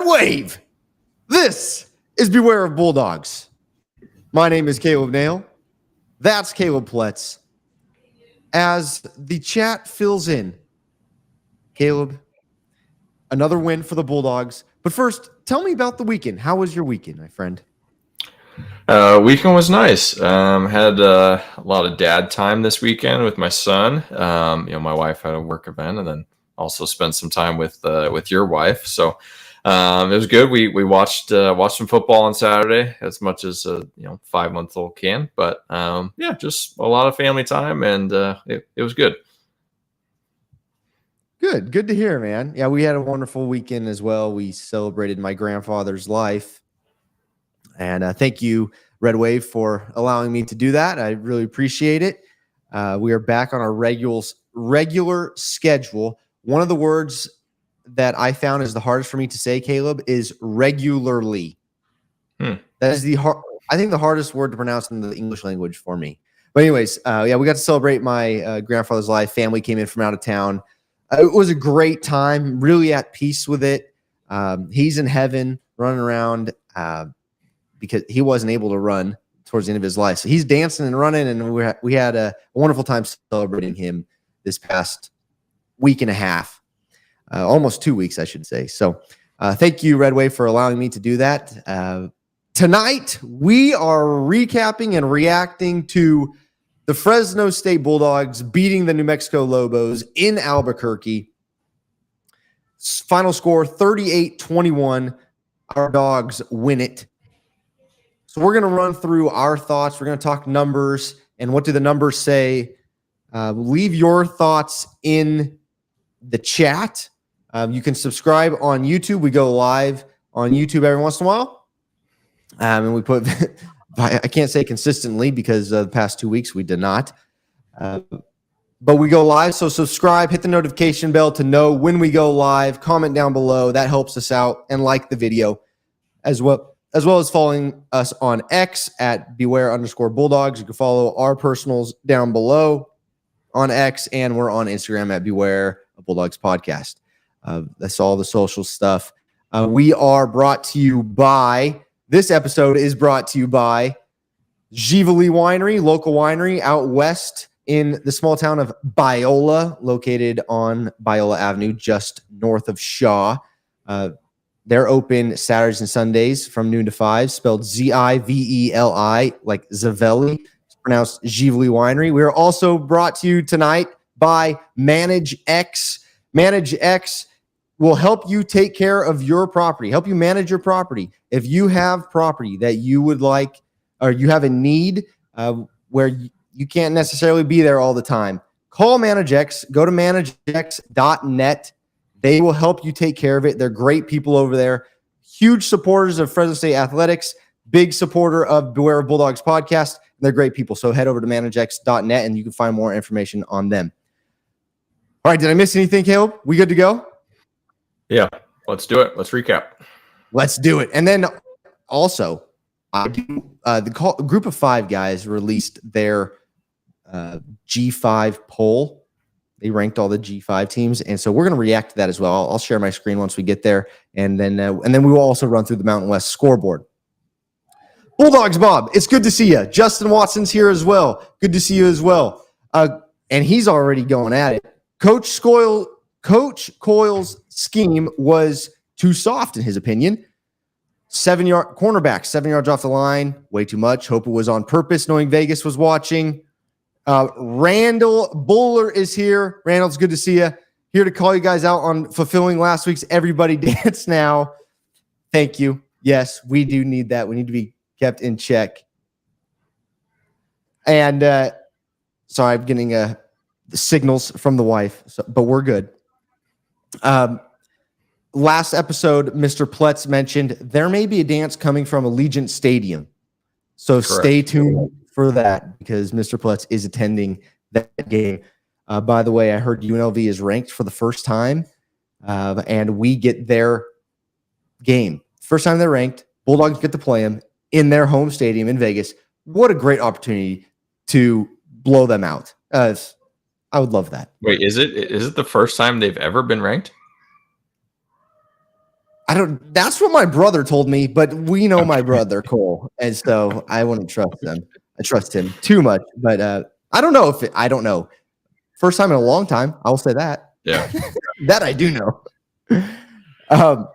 Red Wave. This is Beware of Bulldogs. My name is Caleb Nail. That's Caleb Pletz. As the chat fills in, Caleb, another win for the Bulldogs. But first, tell me about the weekend. How was your weekend, my friend? Weekend was nice. Had a lot of dad time this weekend with my son. My wife had a work event, and then also spent some time with your wife. So it was good. We watched some football on Saturday, as much as 5-month-old can. But just a lot of family time, and it was good. Good to hear, man. Yeah, we had a wonderful weekend as well. We celebrated my grandfather's life. And thank you, Red Wave, for allowing me to do that. I really appreciate it. We are back on our regular schedule. One of the words that I found is the hardest for me to say, Caleb, is regularly. That is I think the hardest word to pronounce in the English language for me. But anyways, we got to celebrate my grandfather's life. Family came in from out of town. It was a great time, really at peace with it. He's in heaven running around because he wasn't able to run towards the end of his life. So he's dancing and running, and we had a wonderful time celebrating him this past week and a half, almost 2 weeks, I should say. So thank you, Red Wave, for allowing me to do that. Tonight, we are recapping and reacting to the Fresno State Bulldogs beating the New Mexico Lobos in Albuquerque. Final score, 38-21. Our Dogs win it. So we're going to run through our thoughts. We're going to talk numbers and what do the numbers say. Leave your thoughts in the chat. You can subscribe on YouTube. We go live on YouTube every once in a while. And we put, I can't say consistently because the past 2 weeks we did not. But we go live. So subscribe, hit the notification bell to know when we go live. Comment down below. That helps us out. And like the video as well as following us on X at beware_Bulldogs. You can follow our personals down below on X, and we're on Instagram at Beware of Bulldogs Podcast. That's all the social stuff. We are brought to you by, this episode is brought to you by Givoli Winery, local winery out west in the small town of Biola, located on Biola Avenue, just north of Shaw. They're open Saturdays and Sundays from noon to 5, spelled Ziveli, like Zavelli. It's pronounced Givoli Winery. We are also brought to you tonight by Manage X. Manage X will help you take care of your property, help you manage your property. If you have property that you would like, or you have a need where you can't necessarily be there all the time, call Manage X. Go to managex.net. They will help you take care of it. They're great people over there. Huge supporters of Fresno State Athletics. Big supporter of Beware of Bulldogs podcast. They're great people. So head over to managex.net and you can find more information on them. All right. Did I miss anything, Caleb? We good to go? Yeah. Let's do it. Let's recap. Let's do it. And then also, the group of 5 guys released their G5 poll. They ranked all the G5 teams, and so we're going to react to that as well. I'll share my screen once we get there, and then we will also run through the Mountain West scoreboard. Bulldogs, Bob, it's good to see you. Justin Watson's here as well. Good to see you as well. And he's already going at it. Coach Coyle's scheme was too soft, in his opinion. 7-yard cornerback, 7 yards off the line, way too much. Hope it was on purpose, knowing Vegas was watching. Randall Buller is here. Randall, it's good to see you. Here to call you guys out on fulfilling last week's Everybody Dance Now. Thank you. Yes, we do need that. We need to be kept in check. And sorry, I'm getting the signals from the wife, but we're good. Last episode, Mr. Pletz mentioned there may be a dance coming from Allegiant Stadium. So correct. Stay tuned for that because Mr. Pletz is attending that game. By the way, I heard UNLV is ranked for the first time, and we get their game. First time they're ranked. Bulldogs get to play them in their home stadium in Vegas. What a great opportunity to blow them out. I would love that. Wait, is it the first time they've ever been ranked? That's what my brother told me, but we know my brother Cole, and so I wouldn't trust him. I trust him too much, but I don't know I don't know. First time in a long time, I'll say that. Yeah. That I do know. All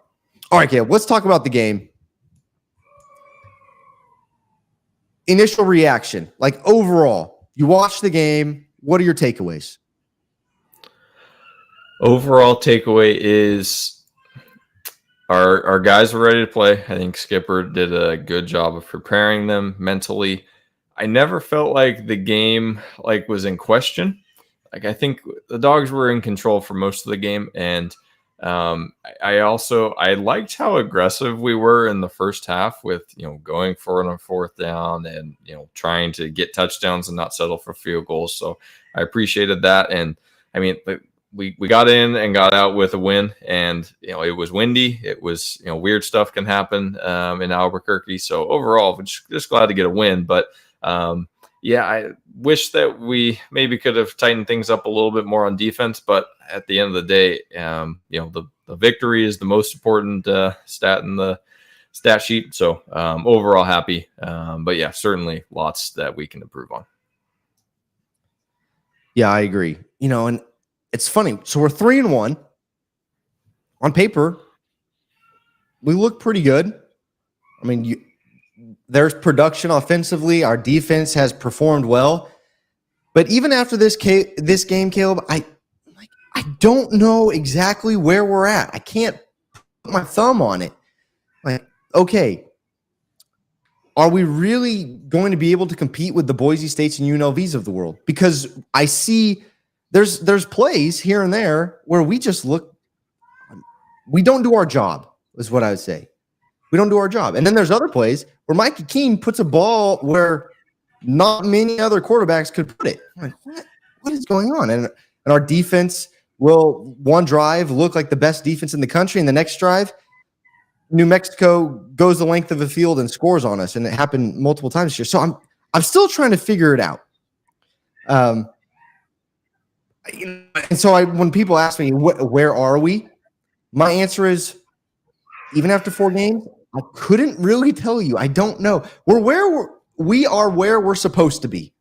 right, Caleb, let's talk about the game. Initial reaction, like overall, you watched the game. What are your takeaways? Overall takeaway is our guys were ready to play. I think Skipper did a good job of preparing them mentally. I never felt like the game was in question. I think the Dogs were in control for most of the game, and I liked how aggressive we were in the first half with going for it on fourth down and trying to get touchdowns and not settle for field goals. So I appreciated that, and I mean we got in and got out with a win, and it was windy. It was weird stuff can happen in Albuquerque. So overall, we're just glad to get a win, but. Yeah, I wish that we maybe could have tightened things up a little bit more on defense, but at the end of the day, the victory is the most important stat in the stat sheet. So overall happy, but yeah, certainly lots that we can improve on. Yeah, I agree. And it's funny. So we're 3-1 on paper. We look pretty good. I mean, there's production offensively. Our defense has performed well. But even after this game, Caleb, I don't know exactly where we're at. I can't put my thumb on it. Okay, are we really going to be able to compete with the Boise States and UNLVs of the world? Because I see there's plays here and there where we don't do our job, is what I would say. We don't do our job. And then there's other plays where Mikey Keene puts a ball where not many other quarterbacks could put it. I'm like, what is going on? And our defense will one drive look like the best defense in the country, and the next drive, New Mexico goes the length of the field and scores on us. And it happened multiple times this year. So I'm still trying to figure it out. And so when people ask me, where are we? My answer is, even after 4 games, I couldn't really tell you. I don't know. We are where we're supposed to be.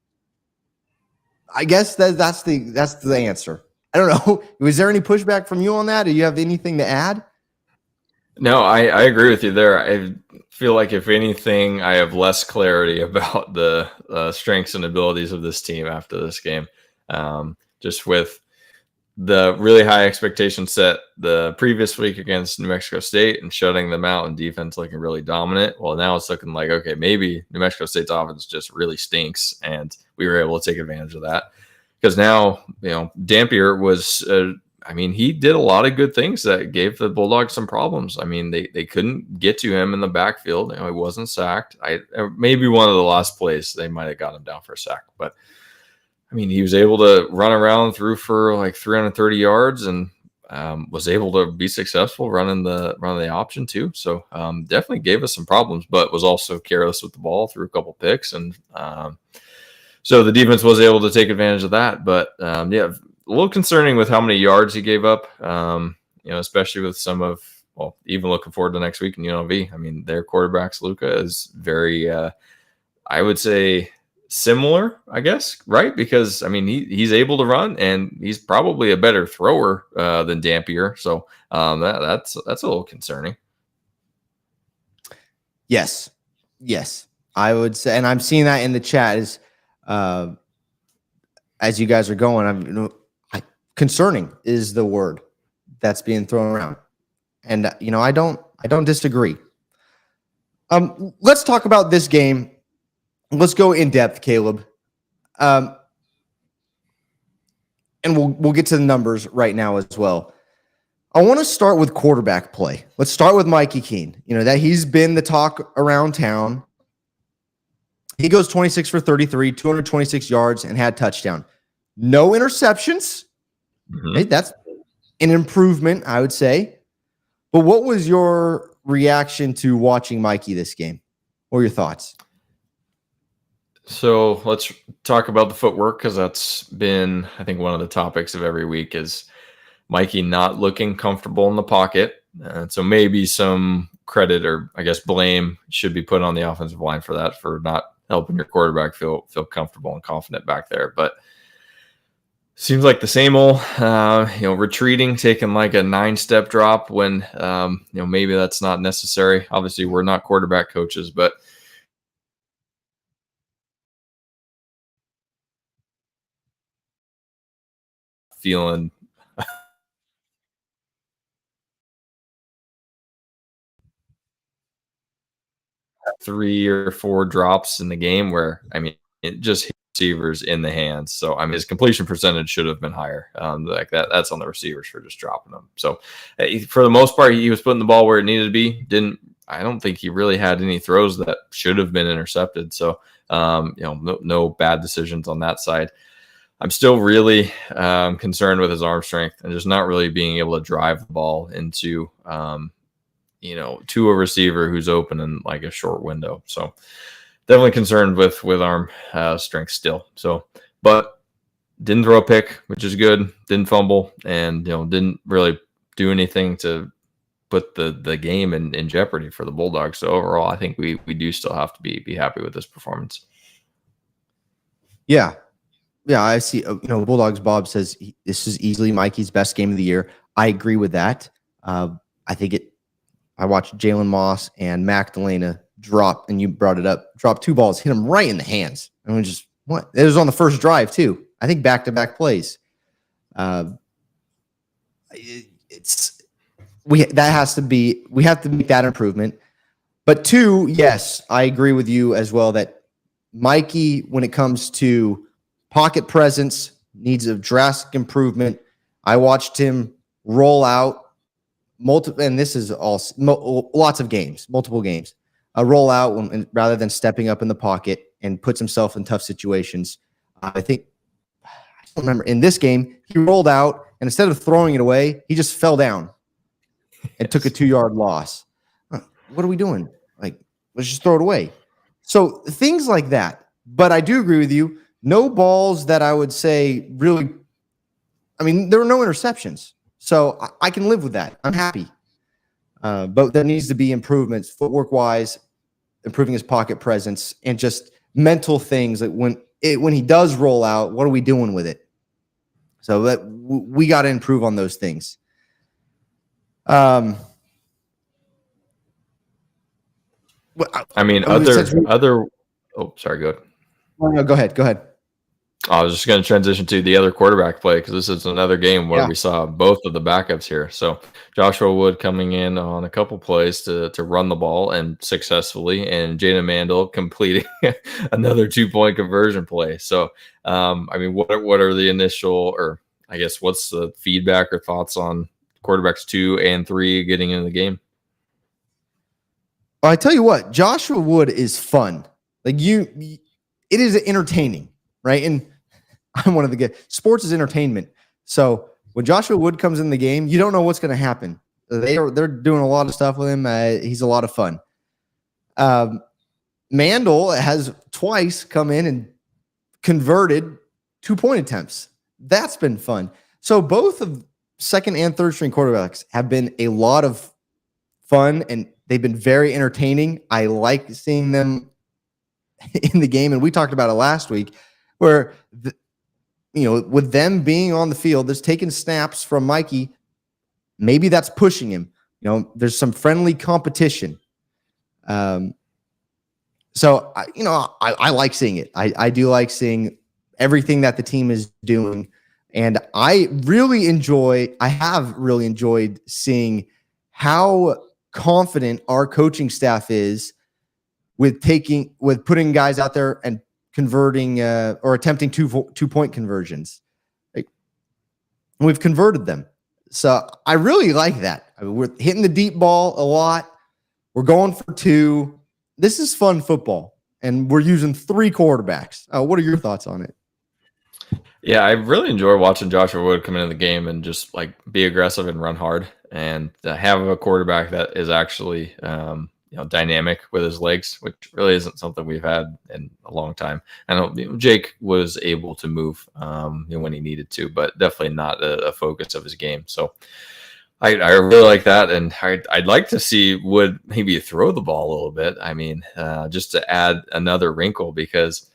I guess that's the answer. I don't know. Was there any pushback from you on that? Do you have anything to add? No, I agree with you there. I feel like if anything, I have less clarity about the strengths and abilities of this team after this game. Just with the really high expectation set the previous week against New Mexico State and shutting them out and defense looking really dominant. Well, now it's looking like, okay, maybe New Mexico State's offense just really stinks, and we were able to take advantage of that. Because now, Dampier was, he did a lot of good things that gave the Bulldogs some problems. I mean, they couldn't get to him in the backfield. He wasn't sacked. Maybe one of the last plays they might have got him down for a sack, but he was able to run around, through for like 330 yards, and was able to be successful running the option too. So definitely gave us some problems, but was also careless with the ball, threw a couple picks, and so the defense was able to take advantage of that. But a little concerning with how many yards he gave up. Especially with some of, even looking forward to next week in UNLV. Their quarterbacks, Luca, is very, I would say, similar, I guess, right? Because he's able to run, and he's probably a better thrower than Dampier. So that's a little concerning. Yes, I would say, and I'm seeing that in the chat as you guys are going. Concerning is the word that's being thrown around, and I don't disagree. Let's talk about this game. Let's go in depth, Caleb. And we'll get to the numbers right now as well. I want to start with quarterback play. Let's start with Mikey Keene. That he's been the talk around town. He goes 26 for 33, 226 yards, and had touchdown. No interceptions. Mm-hmm. That's an improvement, I would say. But what was your reaction to watching Mikey this game? What were your thoughts? So let's talk about the footwork, because that's been, I think, one of the topics of every week is Mikey not looking comfortable in the pocket. So maybe some credit, or I guess blame, should be put on the offensive line for that, for not helping your quarterback feel comfortable and confident back there. But seems like the same old, retreating, taking like a 9-step drop when, maybe that's not necessary. Obviously, we're not quarterback coaches, but feeling 3 or 4 drops in the game where, I mean, it just hit receivers in the hands. So, I mean, his completion percentage should have been higher. Like that's on the receivers for just dropping them. So, for the most part, he was putting the ball where it needed to be. I don't think he really had any throws that should have been intercepted. So, no bad decisions on that side. I'm still really concerned with his arm strength and just not really being able to drive the ball into, to a receiver who's open in like a short window. So definitely concerned with arm strength still. So, but didn't throw a pick, which is good. Didn't fumble, and didn't really do anything to put the game in jeopardy for the Bulldogs. So overall, I think we do still have to be happy with this performance. Yeah, I see. Bulldogs Bob says this is easily Mikey's best game of the year. I agree with that. I watched Jalen Moss and Magdalena drop, and you brought it up, drop 2 balls, hit him right in the hands. And we just, what? It was on the first drive too. I think back-to-back plays. We have to make that improvement. But 2, yes, I agree with you as well that Mikey, when it comes to pocket presence, needs a drastic improvement. I watched him roll out multiple games, roll out rather than stepping up in the pocket, and puts himself in tough situations. I don't remember in this game, he rolled out, and instead of throwing it away, he just fell down and took a 2-yard loss. What are we doing? Like, let's just throw it away. So things like that. But I do agree with you. No balls that I would say really, I mean, there were no interceptions. So I can live with that. I'm happy. But there needs to be improvements footwork-wise, improving his pocket presence, and just mental things. Like when he does roll out, what are we doing with it? So that we got to improve on those things. I mean, other. Oh, sorry. Go ahead. No, go ahead. I was just going to transition to the other quarterback play, because this is another game where we saw both of the backups here. So Joshua Wood coming in on a couple plays to run the ball, and successfully, and Jaden Mandel completing another 2-point conversion play. So, I mean, what are the initial, or I guess what's the feedback or thoughts on quarterbacks 2 and 3 getting into the game? Well, I tell you what, Joshua Wood is fun. Like it is entertaining, right? And I'm one of the guys. Sports is entertainment. So when Joshua Wood comes in the game, you don't know what's going to happen. They're doing a lot of stuff with him. He's a lot of fun. Mandel has twice come in and converted 2-point attempts. That's been fun. So both of second and third string quarterbacks have been a lot of fun, and they've been very entertaining. I like seeing them in the game, and we talked about it last week, where with them being on the field, there's taking snaps from Mikey. Maybe that's pushing him. There's some friendly competition. So I like seeing it. I do like seeing everything that the team is doing, and I have really enjoyed seeing how confident our coaching staff is with putting guys out there and converting or attempting 2-point conversions. We've converted them. So I really like that. We're hitting the deep ball a lot. We're going for 2. This is fun football, and we're using 3 quarterbacks. What are your thoughts on it? Yeah, I really enjoy watching Joshua Wood come into the game and just like be aggressive and run hard, and have a quarterback that is actually dynamic with his legs, which really isn't something we've had in a long time. I know Jake was able to move when he needed to, but definitely not a focus of his game. So I really like that, and I'd like to see Wood maybe throw the ball a little bit. I mean, just to add another wrinkle, because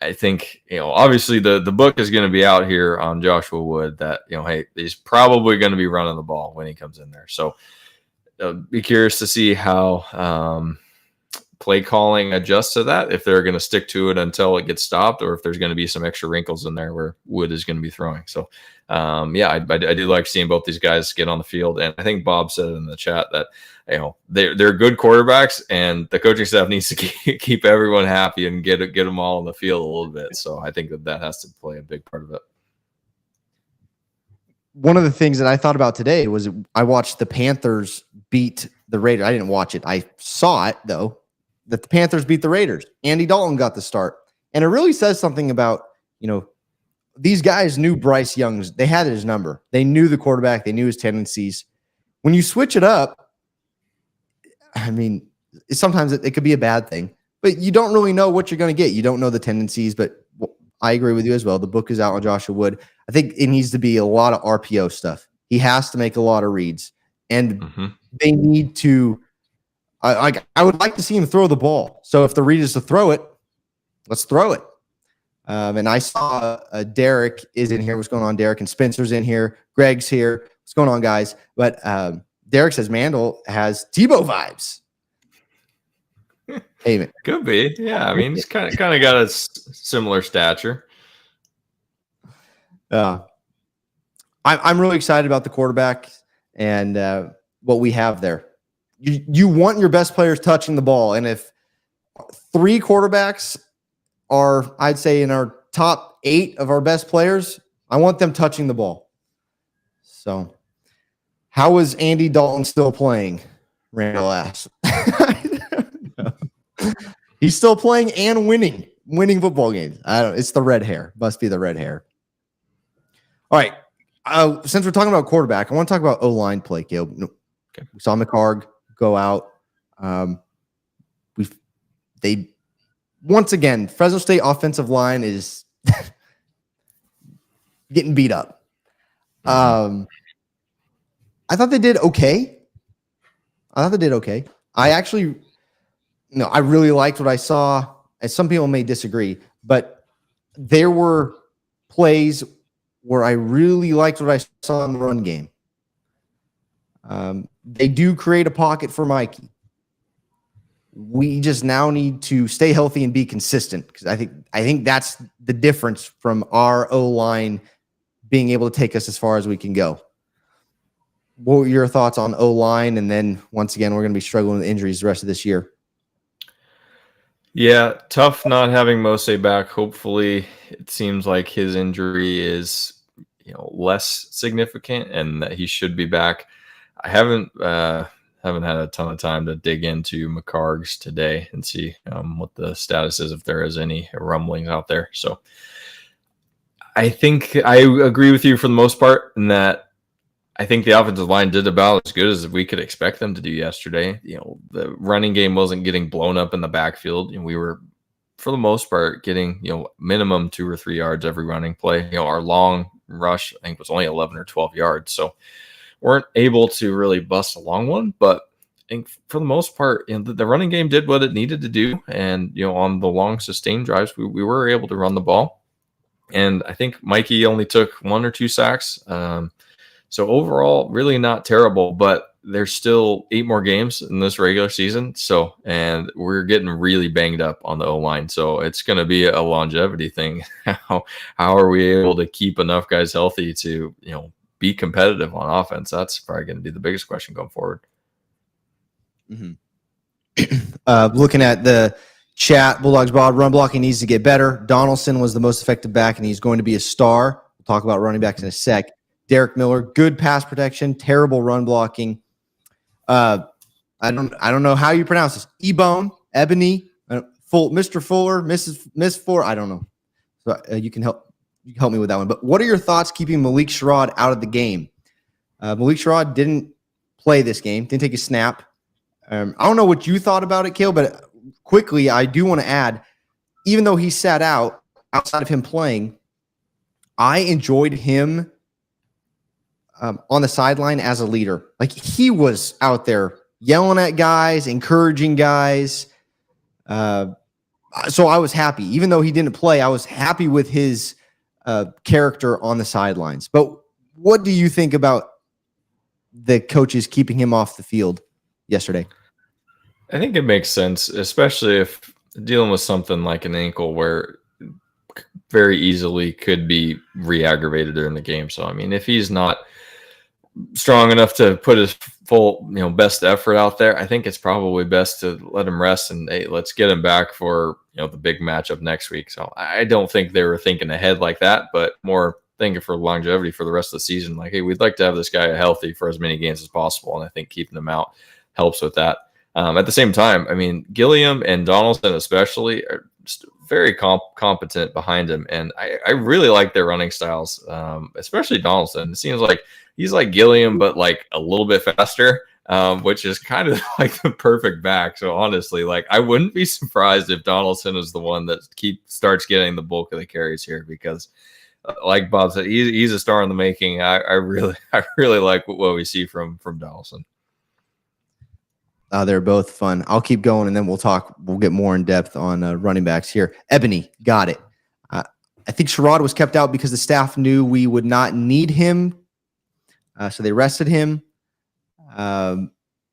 I think, obviously the book is going to be out here on Joshua Wood that, hey, he's probably going to be running the ball when he comes in there. So be curious to see how play calling adjusts to that, if they're going to stick to it until it gets stopped, or if there's going to be some extra wrinkles in there where Wood is going to be throwing. So I do like seeing both these guys get on the field. And I think Bob said in the chat that, they're good quarterbacks, and the coaching staff needs to keep everyone happy and get them all on the field a little bit. So I think that has to play a big part of it. One of the things that I thought about today was I watched the Panthers beat the Raiders. I didn't watch it. I saw it, though, that the Panthers beat the Raiders. Andy Dalton got the start. And it really says something about, these guys knew Bryce Young's. They had his number. They knew the quarterback. They knew his tendencies. When you switch it up, I mean, sometimes it could be a bad thing, but you don't really know what you're going to get. You don't know the tendencies, but I agree with you as well. The book is out on Joshua Wood. I think it needs to be a lot of RPO stuff. He has to make a lot of reads, and they need to. I would like to see him throw the ball. So if the read is to throw it, let's throw it. And I saw Derek is in here. What's going on, Derek? And Spencer's in here. Greg's here. What's going on, guys? But Derek says Mandel has Tebow vibes. Hey, man. Could be. Yeah, I mean, he's kind of got a similar stature. I'm really excited about the quarterback and what we have there. You want your best players touching the ball, and if 3 quarterbacks are, I'd say, in our top 8 of our best players, I want them touching the ball. So, how is Andy Dalton still playing? Randall asks. He's still playing and winning football games. I don't. It's the red hair. Must be the red hair. All right. Since we're talking about quarterback, I want to talk about O-line play, Caleb. Okay. We saw McCarg go out. Once again, Fresno State offensive line is getting beat up. I thought they did okay. I really liked what I saw. And some people may disagree, but there were plays where I really liked what I saw in the run game. They do create a pocket for Mikey. We just now need to stay healthy and be consistent, because I think that's the difference from our O-line being able to take us as far as we can go. What were your thoughts on O-line? And then once again, we're going to be struggling with injuries the rest of this year. Yeah, tough not having Mose back. Hopefully, it seems like his injury is less significant and that he should be back. I haven't had a ton of time to dig into McCarg's today and see what the status is, if there is any rumblings out there. So I think I agree with you for the most part in that I think the offensive line did about as good as we could expect them to do yesterday. The running game wasn't getting blown up in the backfield, and we were, for the most part, getting minimum 2 or 3 yards every running play. Our long rush, I think, was only 11 or 12 yards, so weren't able to really bust a long one. But I think for the most part, the running game did what it needed to do, and on the long sustained drives, we were able to run the ball. And I think Mikey only took 1 or 2 sacks. So overall, really not terrible, but there's still 8 more games in this regular season. So, and we're getting really banged up on the O-line. So it's going to be a longevity thing. How are we able to keep enough guys healthy to, be competitive on offense? That's probably going to be the biggest question going forward. Looking at the chat, Bulldogs Bob, run blocking needs to get better. Donaldson was the most effective back, and he's going to be a star. We'll talk about running backs in a sec. Derek Miller, good pass protection, terrible run blocking. I don't know how you pronounce this. Ebony, Mr. Fuller, Miss Fuller. I don't know. So you can help me with that one. But what are your thoughts keeping Malik Sherrod out of the game? Malik Sherrod didn't play this game, didn't take a snap. I don't know what you thought about it, Kale, but quickly, I do want to add, even though he sat out, outside of him playing, I enjoyed him on the sideline as a leader. Like, he was out there yelling at guys, encouraging guys. So I was happy. Even though he didn't play, I was happy with his character on the sidelines. But what do you think about the coaches keeping him off the field yesterday? I think it makes sense, especially if dealing with something like an ankle where very easily could be re-aggravated during the game. So, I mean, if he's not strong enough to put his full, best effort out there, I think it's probably best to let him rest and, hey, let's get him back for, the big matchup next week. So I don't think they were thinking ahead like that, but more thinking for longevity for the rest of the season. Like, hey, we'd like to have this guy healthy for as many games as possible. And I think keeping him out helps with that. At the same time, I mean, Gilliam and Donaldson especially are just very competent behind him. And I really like their running styles, especially Donaldson. It seems like he's like Gilliam, but like a little bit faster, which is kind of like the perfect back. So honestly, like, I wouldn't be surprised if Donaldson is the one that starts getting the bulk of the carries here, because like Bob said, he's a star in the making. I really like what we see from Donaldson. They're both fun. I'll keep going, and then we'll get more in depth on running backs here. Ebony, got it. I think Sherrod was kept out because the staff knew we would not need him. So they rested him.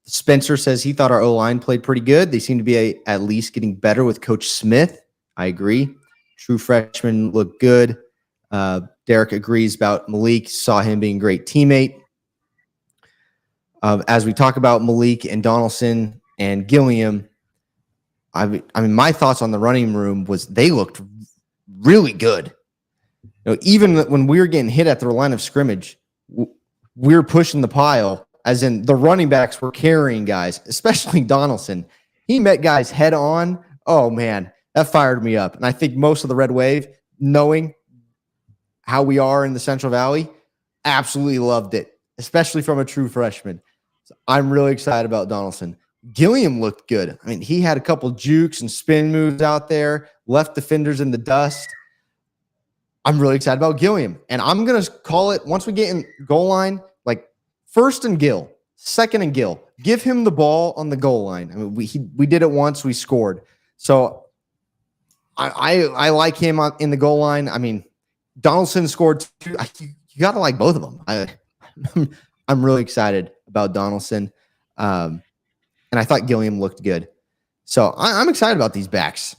Spencer says he thought our O-line played pretty good. They seem to be at least getting better with Coach Smith. I agree. True freshman looked good. Derek agrees about Malik. Saw him being a great teammate. As we talk about Malik and Donaldson and Gilliam, I mean, my thoughts on the running room was they looked really good. Even when we were getting hit at the line of scrimmage, we were pushing the pile, as in the running backs were carrying guys, especially Donaldson. He met guys head on. Oh, man, that fired me up. And I think most of the Red Wave, knowing how we are in the Central Valley, absolutely loved it, especially from a true freshman. So I'm really excited about Donaldson. Gilliam looked good. I mean, he had a couple jukes and spin moves out there, left defenders in the dust. I'm really excited about Gilliam. And I'm going to call it, once we get in goal line, like, first and Gill, second and Gill. Give him the ball on the goal line. I mean, we did it once, we scored. So I like him in the goal line. I mean, Donaldson scored two. You got to like both of them. I'm really excited about Donaldson. And I thought Gilliam looked good. So I'm excited about these backs.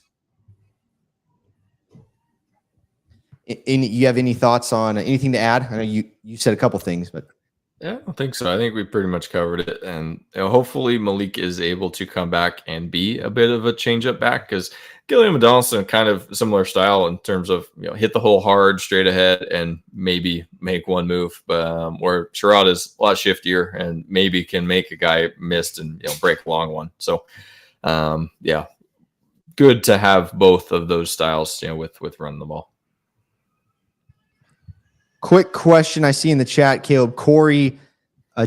You have any thoughts on anything to add? I know you said a couple things, but yeah, I think so. I think we pretty much covered it. And hopefully Malik is able to come back and be a bit of a change-up back, because Gilliam and Donaldson kind of similar style in terms of, hit the hole hard, straight ahead, and maybe make one move. But where Sherrod is a lot shiftier and maybe can make a guy missed and break a long one. So yeah, good to have both of those styles, with running the ball. Quick question I see in the chat, Caleb. Corey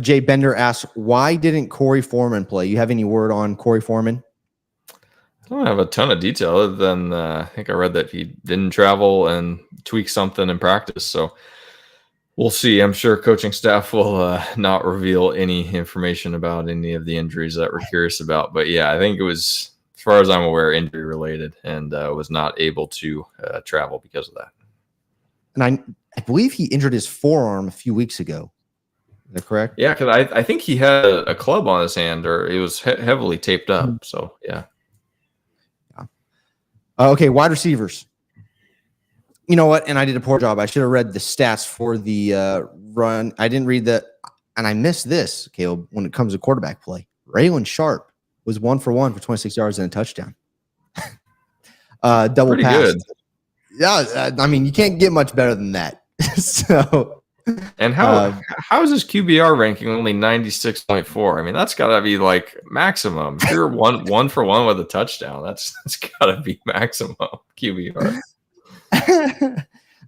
J. Bender asks, why didn't Corey Foreman play? You have any word on Corey Foreman? I don't have a ton of detail other than I think I read that he didn't travel and tweak something in practice. So we'll see. I'm sure coaching staff will not reveal any information about any of the injuries that we're curious about. But yeah, I think it was, as far as I'm aware, injury related, and was not able to travel because of that. And I believe he injured his forearm a few weeks ago. Is that correct? Yeah, because I think he had a club on his hand, or it was heavily taped up. So, yeah. Okay, wide receivers. You know what? And I did a poor job. I should have read the stats for the run. I didn't read that, and I missed this, Caleb, when it comes to quarterback play. Raylan Sharp was 1 for 1 for 26 yards and a touchdown. Double Pretty pass. good. Yeah, I mean, you can't get much better than that. So, and how is his QBR ranking only 96.4? I mean, that's got to be like maximum. If you're one for one with a touchdown, that's got to be maximum QBR.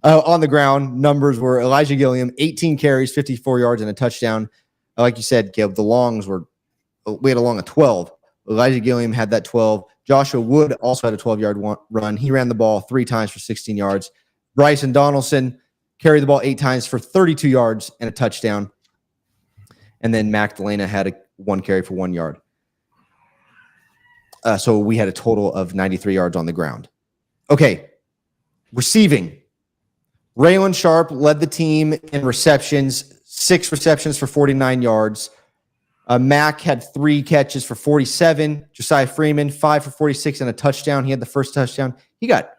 On the ground, numbers were Elijah Gilliam, 18 carries, 54 yards, and a touchdown. Like you said, Caleb, the longs we had a long of 12. Elijah Gilliam had that 12. Joshua Wood also had a 12-yard run. He ran the ball 3 times for 16 yards. Bryson Donaldson carried the ball 8 times for 32 yards and a touchdown. and then Magdalena had one carry for 1 yard. So we had a total of 93 yards on the ground. Okay, receiving. Raylan Sharp led the team in receptions, 6 receptions for 49 yards. Mac had 3 catches for 47. Josiah Freeman, 5 for 46 and a touchdown. He had the first touchdown. He got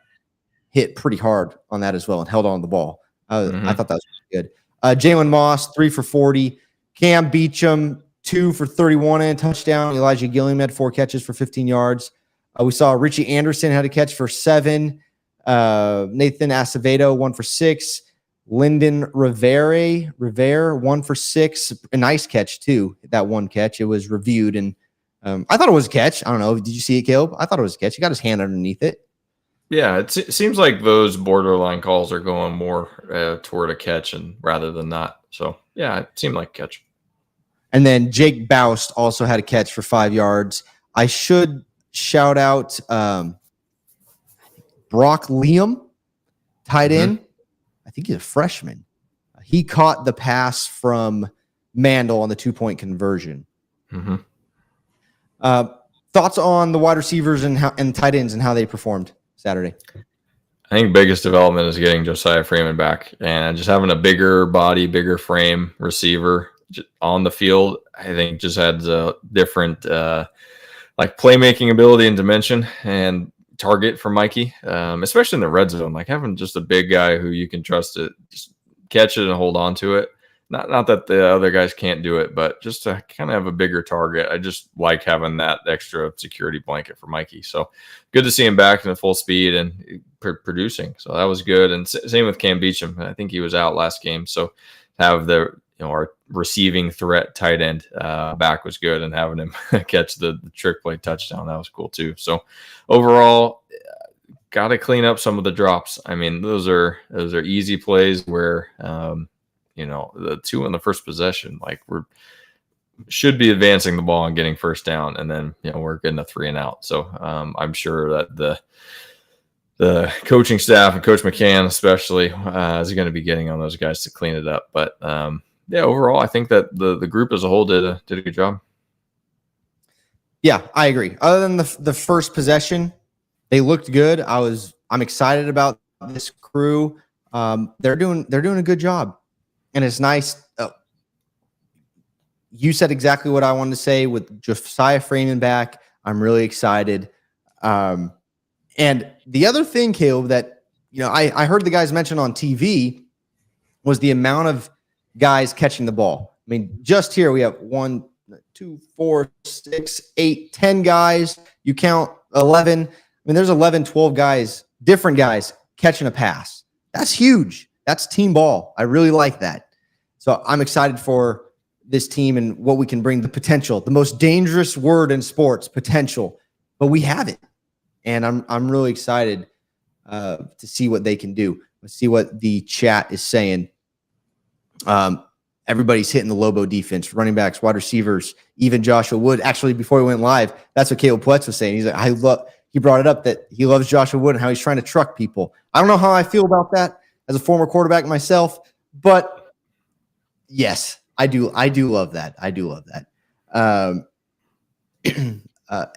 hit pretty hard on that as well and held on to the ball. I thought that was good. Jalen Moss, 3 for 40. Cam Beecham, 2 for 31 and a touchdown. Elijah Gilliam had 4 catches for 15 yards. We saw Richie Anderson had a catch for 7. Nathan Acevedo, 1 for 6. Lyndon Rivera, 1 for 6. A nice catch, too. That one catch. It was reviewed, and I thought it was a catch. I don't know. Did you see it, Caleb? I thought it was a catch. He got his hand underneath it. Yeah, it seems like those borderline calls are going more toward a catch and rather than not. So, yeah, it seemed like a catch. And then Jake Boust also had a catch for 5 yards. I should shout out Brock Liam, tight end. I think he's a freshman. He caught the pass from Mandel on the 2-point conversion. Thoughts on the wide receivers and tight ends and how they performed Saturday? I think biggest development is getting Josiah Freeman back and just having a bigger body, bigger frame receiver on the field. I think just adds a different like playmaking ability and dimension and target for Mikey, especially in the red zone. Like having just a big guy who you can trust to just catch it and hold on to it. Not that the other guys can't do it, but just to kind of have a bigger target. I just like having that extra security blanket for Mikey. So good to see him back in full speed and producing. So that was good. And same with Cam Beecham. I think he was out last game. So have our receiving threat tight end back was good, and having him catch the trick play touchdown, that was cool too. So overall, got to clean up some of the drops. I mean, those are easy plays where the 2 in the first possession, like should be advancing the ball and getting first down, and then we're getting a 3 and out. So I'm sure that the coaching staff and Coach McCann especially is going to be getting on those guys to clean it up. But overall, I think that the group as a whole did a good job. Yeah, I agree. Other than the first possession, they looked good. I'm excited about this crew. They're doing a good job, and it's nice. You said exactly what I wanted to say with Josiah Freeman back. I'm really excited. And the other thing, Caleb, that I heard the guys mention on TV was the amount of guys catching the ball. I mean, just here we have 1, 2, 4, 6, 8, 10 guys. You count 11. I mean, there's 11, 12 guys, different guys catching a pass. That's huge. That's team ball. I really like that. So I'm excited for this team and what we can bring, the potential, the most dangerous word in sports, potential. But we have it. And I'm really excited to see what they can do. Let's see what the chat is saying. Everybody's hitting the Lobo defense, running backs, wide receivers, even Joshua Wood. Actually, before we went live, that's what Caleb Pletz was saying. He's like, he brought it up that he loves Joshua Wood and how he's trying to truck people. I don't know how I feel about that as a former quarterback myself, but yes, I do love that. I do love that.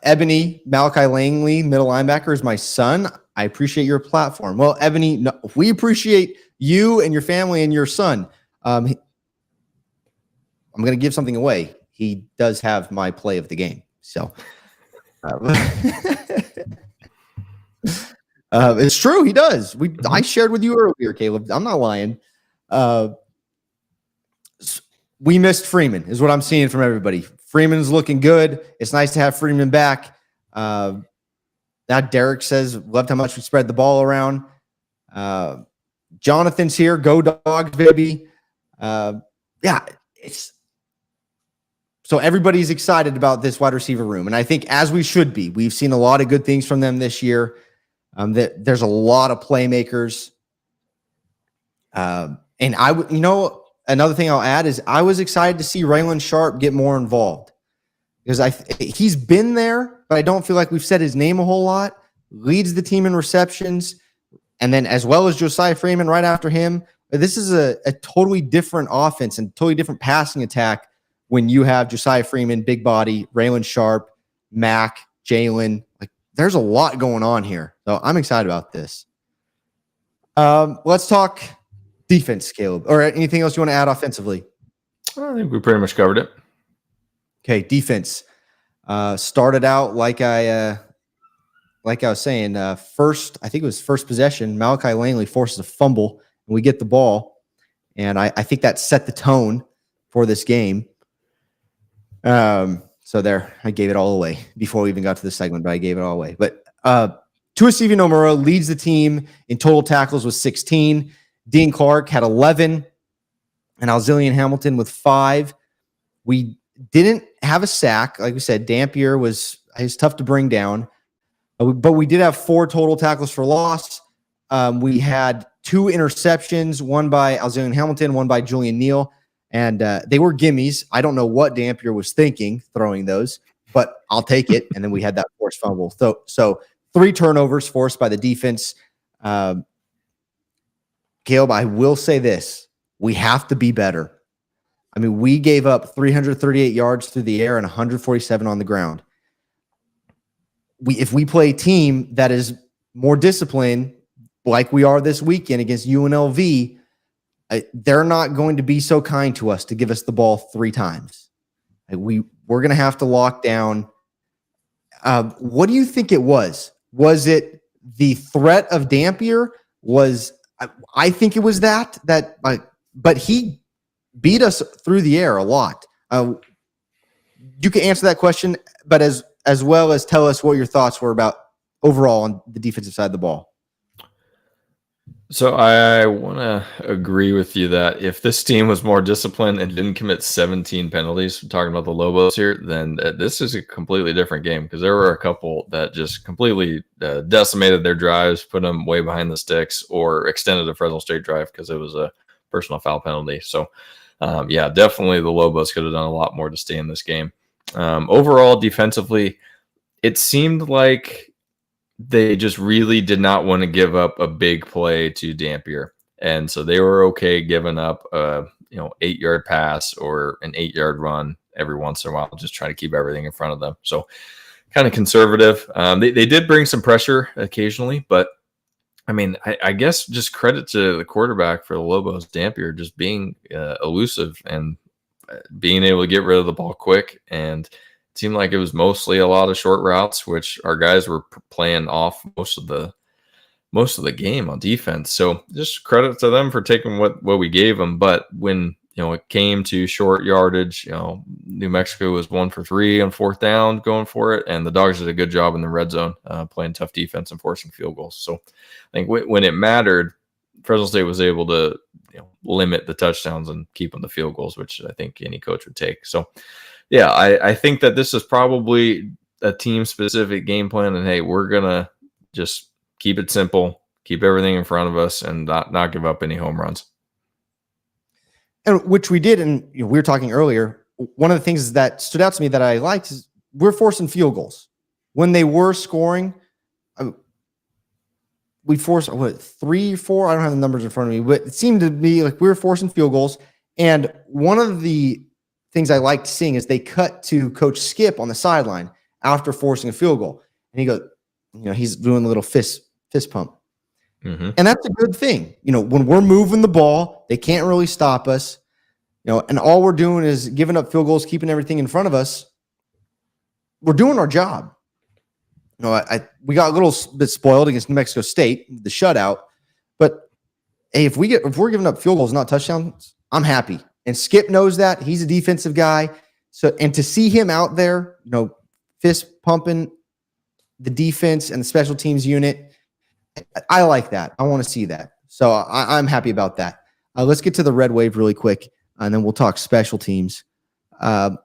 Ebony Malachi Langley, middle linebacker, is my son. I appreciate your platform. Well, Ebony, we appreciate you and your family and your son. I'm going to give something away. He does have my play of the game. So it's true. He does. I shared with you earlier, Caleb. I'm not lying. We missed Freeman is what I'm seeing from everybody. Freeman's looking good. It's nice to have Freeman back. Now Derek says, loved how much we spread the ball around. Jonathan's here. Go Dogs, baby. So everybody's excited about this wide receiver room. And I think as we should be. We've seen a lot of good things from them this year. There's a lot of playmakers. And another thing I'll add is I was excited to see Raylan Sharp get more involved because he's been there, but I don't feel like we've said his name a whole lot. Leads the team in receptions, and then as well as Josiah Freeman right after him. This is a totally different offense and totally different passing attack when you have Josiah Freeman, big body, Raylan Sharp, Mac, Jalen. Like, there's a lot going on here. So I'm excited about this. Let's talk defense, Caleb. Or anything else you want to add offensively? I think we pretty much covered it. Okay, defense. Started out like I was saying, I think it was first possession, Malachi Langley forces a fumble, and we get the ball. And I think that set the tone for this game. So there, I gave it all away before we even got to this segment, but I gave it all away. But Tuasivi Nomura leads the team in total tackles with 16. Dean Clark had 11, and Alzillian Hamilton with 5. We didn't have a sack. Like we said, Dampier was tough to bring down. But we did have 4 total tackles for loss. We had 2 interceptions, one by Alzillian Hamilton, one by Julian Neal, and they were gimmies. I don't know what Dampier was thinking throwing those, but I'll take it. And then we had that forced fumble. So 3 turnovers forced by the defense. Caleb, I will say this. We have to be better. I mean, we gave up 338 yards through the air and 147 on the ground. If we play a team that is more disciplined, like we are this weekend against UNLV, they're not going to be so kind to us to give us the ball 3 times. We're going to have to lock down. What do you think it was? Was it the threat of Dampier? I think it was that, but he beat us through the air a lot. You can answer that question, but as well as tell us what your thoughts were about overall on the defensive side of the ball. So I want to agree with you that if this team was more disciplined and didn't commit 17 penalties, talking about the Lobos here, then this is a completely different game, because there were a couple that just completely decimated their drives, put them way behind the sticks, or extended a Fresno State drive because it was a personal foul penalty. So, yeah, definitely the Lobos could have done a lot more to stay in this game. Overall, defensively, it seemed like they just really did not want to give up a big play to Dampier. And so they were okay giving up a 8-yard pass or an 8-yard run every once in a while, just trying to keep everything in front of them. So kind of conservative. They did bring some pressure occasionally, but I mean, I guess just credit to the quarterback for the Lobos, Dampier, just being elusive and being able to get rid of the ball quick. And it seemed like it was mostly a lot of short routes, which our guys were playing off most of the game on defense. So just credit to them for taking what we gave them. But when it came to short yardage, New Mexico was 1 for 3 on 4th down going for it, and the Dogs did a good job in the red zone, playing tough defense and forcing field goals. So I think when it mattered, Fresno State was able to limit the touchdowns and keep them the field goals, which I think any coach would take. So yeah, I think that this is probably a team-specific game plan, and hey, we're gonna just keep it simple, keep everything in front of us, and not give up any home runs. And which we did, and we were talking earlier. One of the things that stood out to me that I liked is we're forcing field goals. When they were scoring, we forced 3, 4. I don't have the numbers in front of me, but it seemed to be like we were forcing field goals. And one of the things I liked seeing is they cut to Coach Skip on the sideline after forcing a field goal, and he goes, he's doing a little fist pump. Mm-hmm. And that's a good thing. When we're moving the ball, they can't really stop us. And all we're doing is giving up field goals, keeping everything in front of us. We're doing our job. We got a little bit spoiled against New Mexico State, the shutout. But hey, if we're giving up field goals, not touchdowns, I'm happy. And Skip knows that. He's a defensive guy. And to see him out there, fist pumping the defense and the special teams unit, I like that. I want to see that. So I'm happy about that. Let's get to the red wave really quick, and then we'll talk special teams.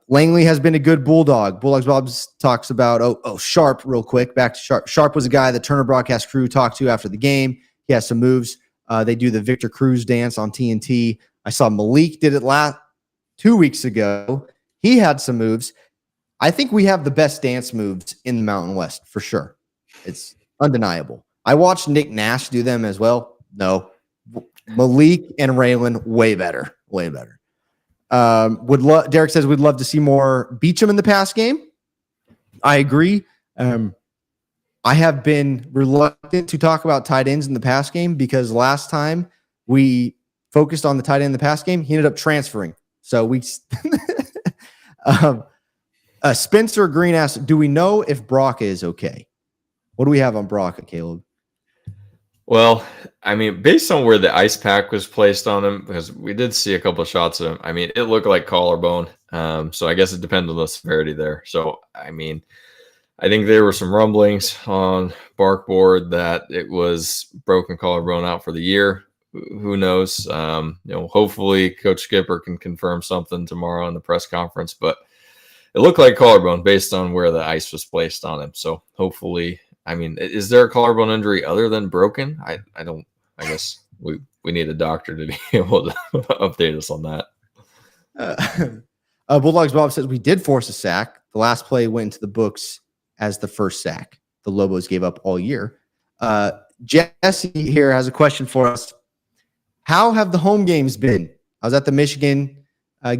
Langley has been a good Bulldog. Bulldogs Bobs talks about, Sharp real quick. Back to Sharp. Sharp was a guy the Turner broadcast crew talked to after the game. He has some moves. They do the Victor Cruz dance on TNT. I saw Malik did it 2 weeks ago. He had some moves. I think we have the best dance moves in the Mountain West for sure. It's undeniable. I watched Nick Nash do them as well. No, Malik and Raylan, way better. Derek says we'd love to see more Beecham in the pass game. I agree. I have been reluctant to talk about tight ends in the pass game because last time we focused on the tight end in the pass game, he ended up transferring. So we Spencer Green asks, do we know if Brock is okay? What do we have on Brock, Caleb? Well, I mean, based on where the ice pack was placed on him, because we did see a couple of shots of him, I mean, it looked like collarbone. So I guess it depends on the severity there. So, I mean, I think there were some rumblings on Barkboard that it was broken collarbone out for the year. Who knows? Hopefully Coach Skipper can confirm something tomorrow in the press conference, but it looked like collarbone based on where the ice was placed on him. So hopefully, I mean, is there a collarbone injury other than broken? I guess we need a doctor to be able to update us on that. Bulldogs Bob says we did force a sack. The last play went into the books as the first sack the Lobos gave up all year. Jesse here has a question for us. How have the home games been? I was at the Michigan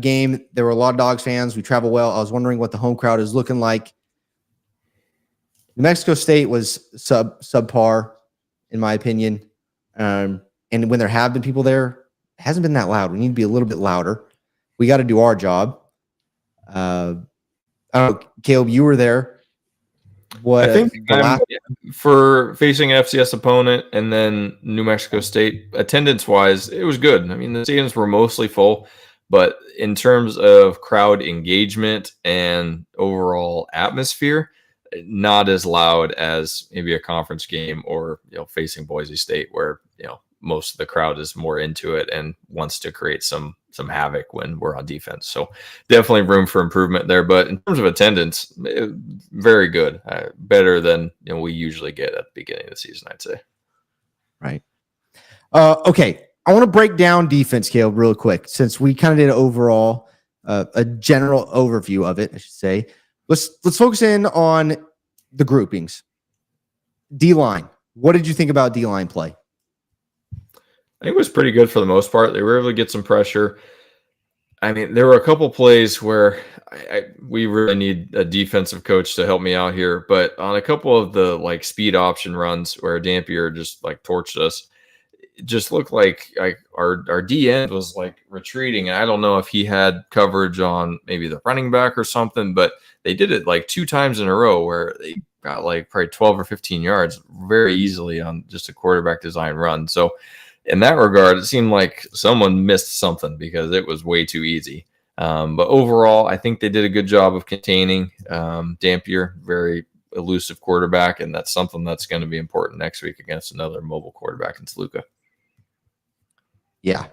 game. There were a lot of Dogs fans. We travel well. I was wondering what the home crowd is looking like. New Mexico State was subpar, in my opinion. And when there have been people there, it hasn't been that loud. We need to be a little bit louder. We got to do our job. I don't know, Caleb, you were there. What I think for facing an FCS opponent and then New Mexico State, attendance-wise, it was good. I mean, the stadiums were mostly full, but in terms of crowd engagement and overall atmosphere, not as loud as maybe a conference game or facing Boise State, where most of the crowd is more into it and wants to create some havoc when we're on defense. So definitely room for improvement there. But in terms of attendance, very good, better than we usually get at the beginning of the season, I'd say. Right. Okay, I want to break down defense, Caleb, real quick, since we kind of did overall a general overview of it, I should say. Let's focus in on the groupings. D-line. What did you think about D-line play? I think it was pretty good for the most part. They were able to get some pressure. I mean, there were a couple plays where we really need a defensive coach to help me out here. But on a couple of the speed option runs where Dampier just torched us, it just looked like our D end was retreating. And I don't know if he had coverage on maybe the running back or something, but they did it 2 times in a row where they got probably 12 or 15 yards very easily on just a quarterback design run. So in that regard, it seemed like someone missed something because it was way too easy. But overall, I think they did a good job of containing Dampier, very elusive quarterback, and that's something that's going to be important next week against another mobile quarterback in Toluca. Yeah.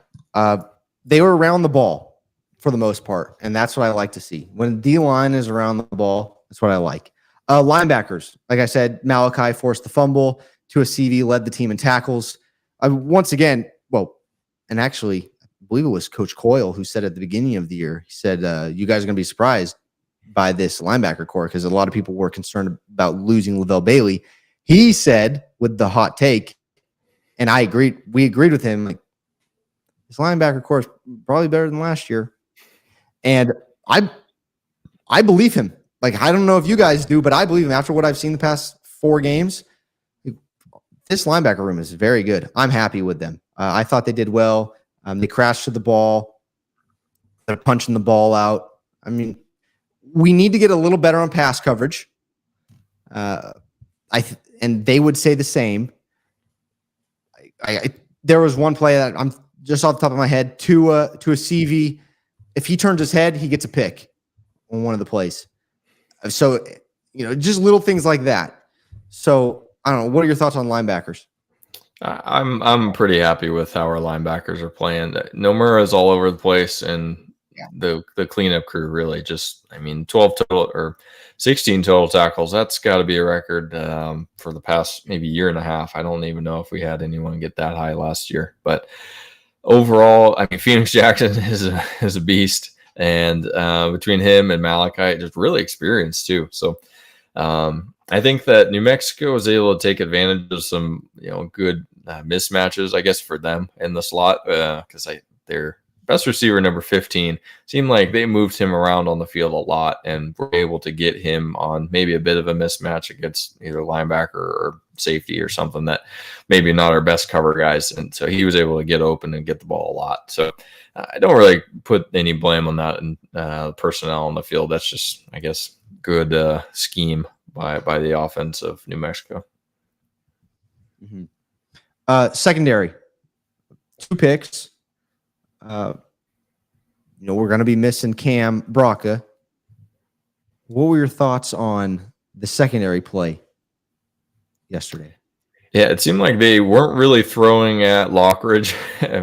They were around the ball for the most part, and that's what I like to see. When D-line is around the ball, that's what I like. Linebackers, like I said, Malachi forced the fumble. Tua CV led the team in tackles. Once again, and actually, I believe it was Coach Coyle who said at the beginning of the year, he said, you guys are going to be surprised by this linebacker core because a lot of people were concerned about losing Lavelle Bailey. He said with the hot take, and I agreed, we agreed with him, this linebacker core is probably better than last year. And I believe him. I don't know if you guys do, but I believe him after what I've seen the past 4 games. This linebacker room is very good. I'm happy with them. I thought they did well. They crashed to the ball. They're punching the ball out. I mean, we need to get a little better on pass coverage. And they would say the same. There was one play that I'm just off the top of my head to a CV. If he turns his head, he gets a pick on one of the plays. So, just little things like that. So, I don't know. What are your thoughts on linebackers? I'm pretty happy with how our linebackers are playing. Nomura is all over the place, and the cleanup crew really 12 total or 16 total tackles. That's got to be a record for the past maybe year and a half. I don't even know if we had anyone get that high last year. But overall, I mean, Phoenix Jackson is a beast, and between him and Malachi, just really experienced too. So. I think that New Mexico was able to take advantage of some, good mismatches, I guess, for them in the slot because they're best receiver, number 15, seemed like they moved him around on the field a lot and were able to get him on maybe a bit of a mismatch against either linebacker or safety or something that maybe not our best cover guys. And so he was able to get open and get the ball a lot. So I don't really put any blame on that and personnel on the field. That's just, I guess, good scheme by the offense of New Mexico. Mm-hmm. Secondary, 2 picks. We're going to be missing Cam Braca. What were your thoughts on the secondary play yesterday? Yeah, it seemed like they weren't really throwing at Lockridge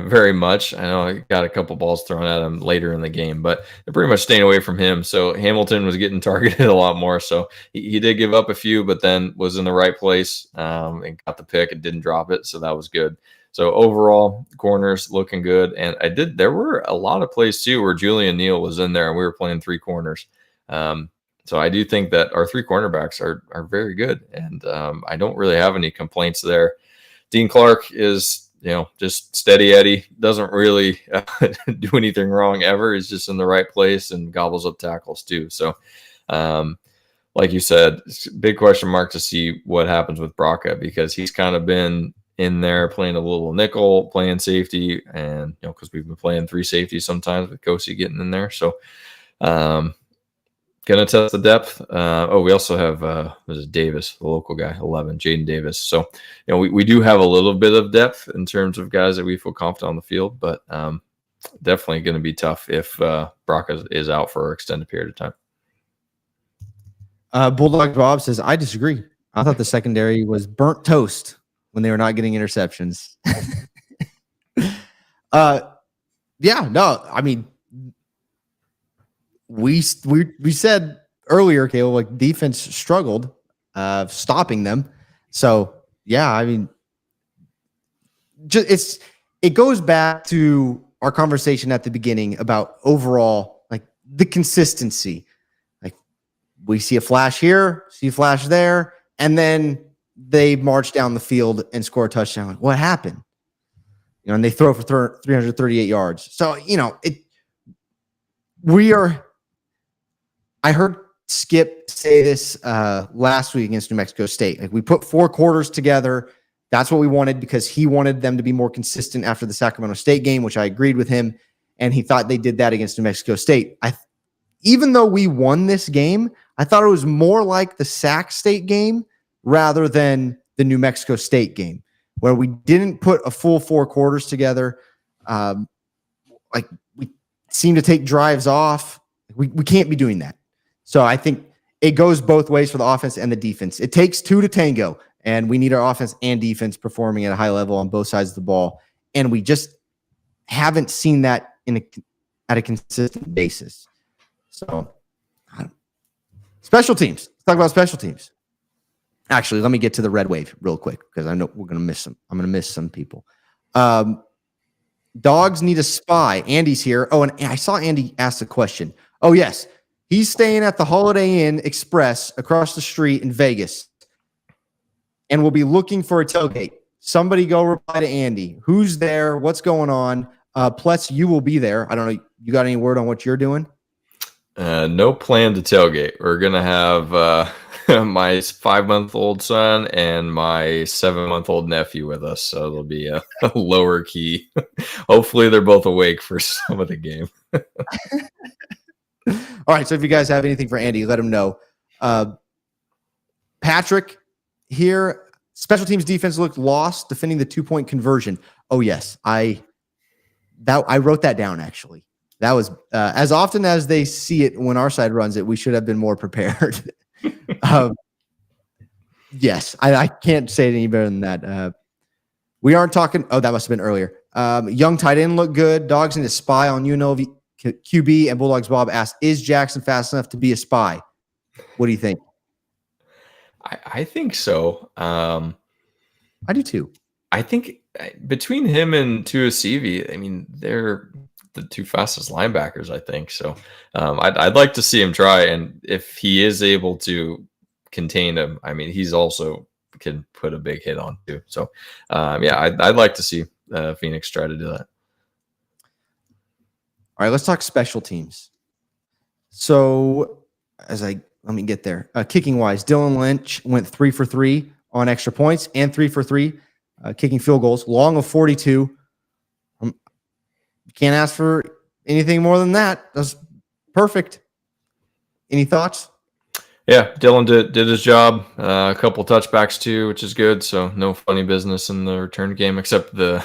very much. I know I got a couple balls thrown at him later in the game, but they're pretty much staying away from him. So Hamilton was getting targeted a lot more. So he did give up a few, but then was in the right place and got the pick and didn't drop it. So that was good. So overall, corners looking good. And there were a lot of plays too where Julian Neal was in there and we were playing 3 corners. So I do think that our 3 cornerbacks are very good, and I don't really have any complaints there. Dean Clark is, just steady Eddie, doesn't really do anything wrong ever. He's just in the right place and gobbles up tackles too. So, like you said, big question mark to see what happens with Braca, because he's kind of been in there playing a little nickel, playing safety, and because we've been playing 3 safeties sometimes with Kosi getting in there. So, gonna test the depth. We also have Davis, the local guy, 11, Jaden Davis. So we do have a little bit of depth in terms of guys that we feel confident on the field, but definitely going to be tough if Braca is out for an extended period of time. Bulldog Bob says, I disagree. I thought the secondary was burnt toast when they were not getting interceptions. We said earlier, Caleb, like defense struggled stopping them. So it goes back to our conversation at the beginning about overall like the consistency. Like we see a flash here, see a flash there, and then they march down the field and score a touchdown. What happened? And they throw for 338 yards. So I heard Skip say this last week against New Mexico State. Like we put 4 quarters together. That's what we wanted because he wanted them to be more consistent after the Sacramento State game, which I agreed with him. And he thought they did that against New Mexico State. Even though we won this game, I thought it was more like the Sac State game rather than the New Mexico State game, where we didn't put a full 4 quarters together. We seem to take drives off. We can't be doing that. So I think it goes both ways for the offense and the defense. It takes 2 to tango, and we need our offense and defense performing at a high level on both sides of the ball. And we just haven't seen that at a consistent basis. So special teams. Let's talk about special teams. Actually, let me get to the Red Wave real quick because I know we're going to miss some. I'm going to miss some people. Dogs need a spy. Andy's here. Oh, and I saw Andy ask a question. Oh, yes. He's staying at the Holiday Inn Express across the street in Vegas and will be looking for a tailgate. Somebody go reply to Andy. Who's there? What's going on? Plus, you will be there. I don't know. You got any word on what you're doing? No plan to tailgate. We're going to have my 5-month-old son and my 7-month-old nephew with us. So it'll be a lower key. Hopefully they're both awake for some of the game. All right. So if you guys have anything for Andy, let him know. Patrick here, special teams defense looked lost defending the 2-point conversion. Oh yes. I wrote that down actually. That was as often as they see it when our side runs it, we should have been more prepared. Yes, I can't say it any better than that. We aren't talking. Oh, that must have been earlier. Young tight end looked good. Dogs need to spy on UNLV QB, and Bulldogs Bob asked, "Is Jackson fast enough to be a spy?" What do you think? I think so. I do too. I think between him and Tuasivi, I mean, they're the 2 fastest linebackers, I think. So I'd like to see him try. And if he is able to contain him, I mean, he's also can put a big hit on too. So I'd like to see Phoenix try to do that. All right, let's talk special teams. So let me get there. Kicking wise, Dylan Lynch went 3 for 3 on extra points and 3 for 3 kicking field goals, long of 42. You can't ask for anything more than that. That's perfect. Any thoughts? Yeah, Dylan did his job. A couple touchbacks too, which is good. So no funny business in the return game, except the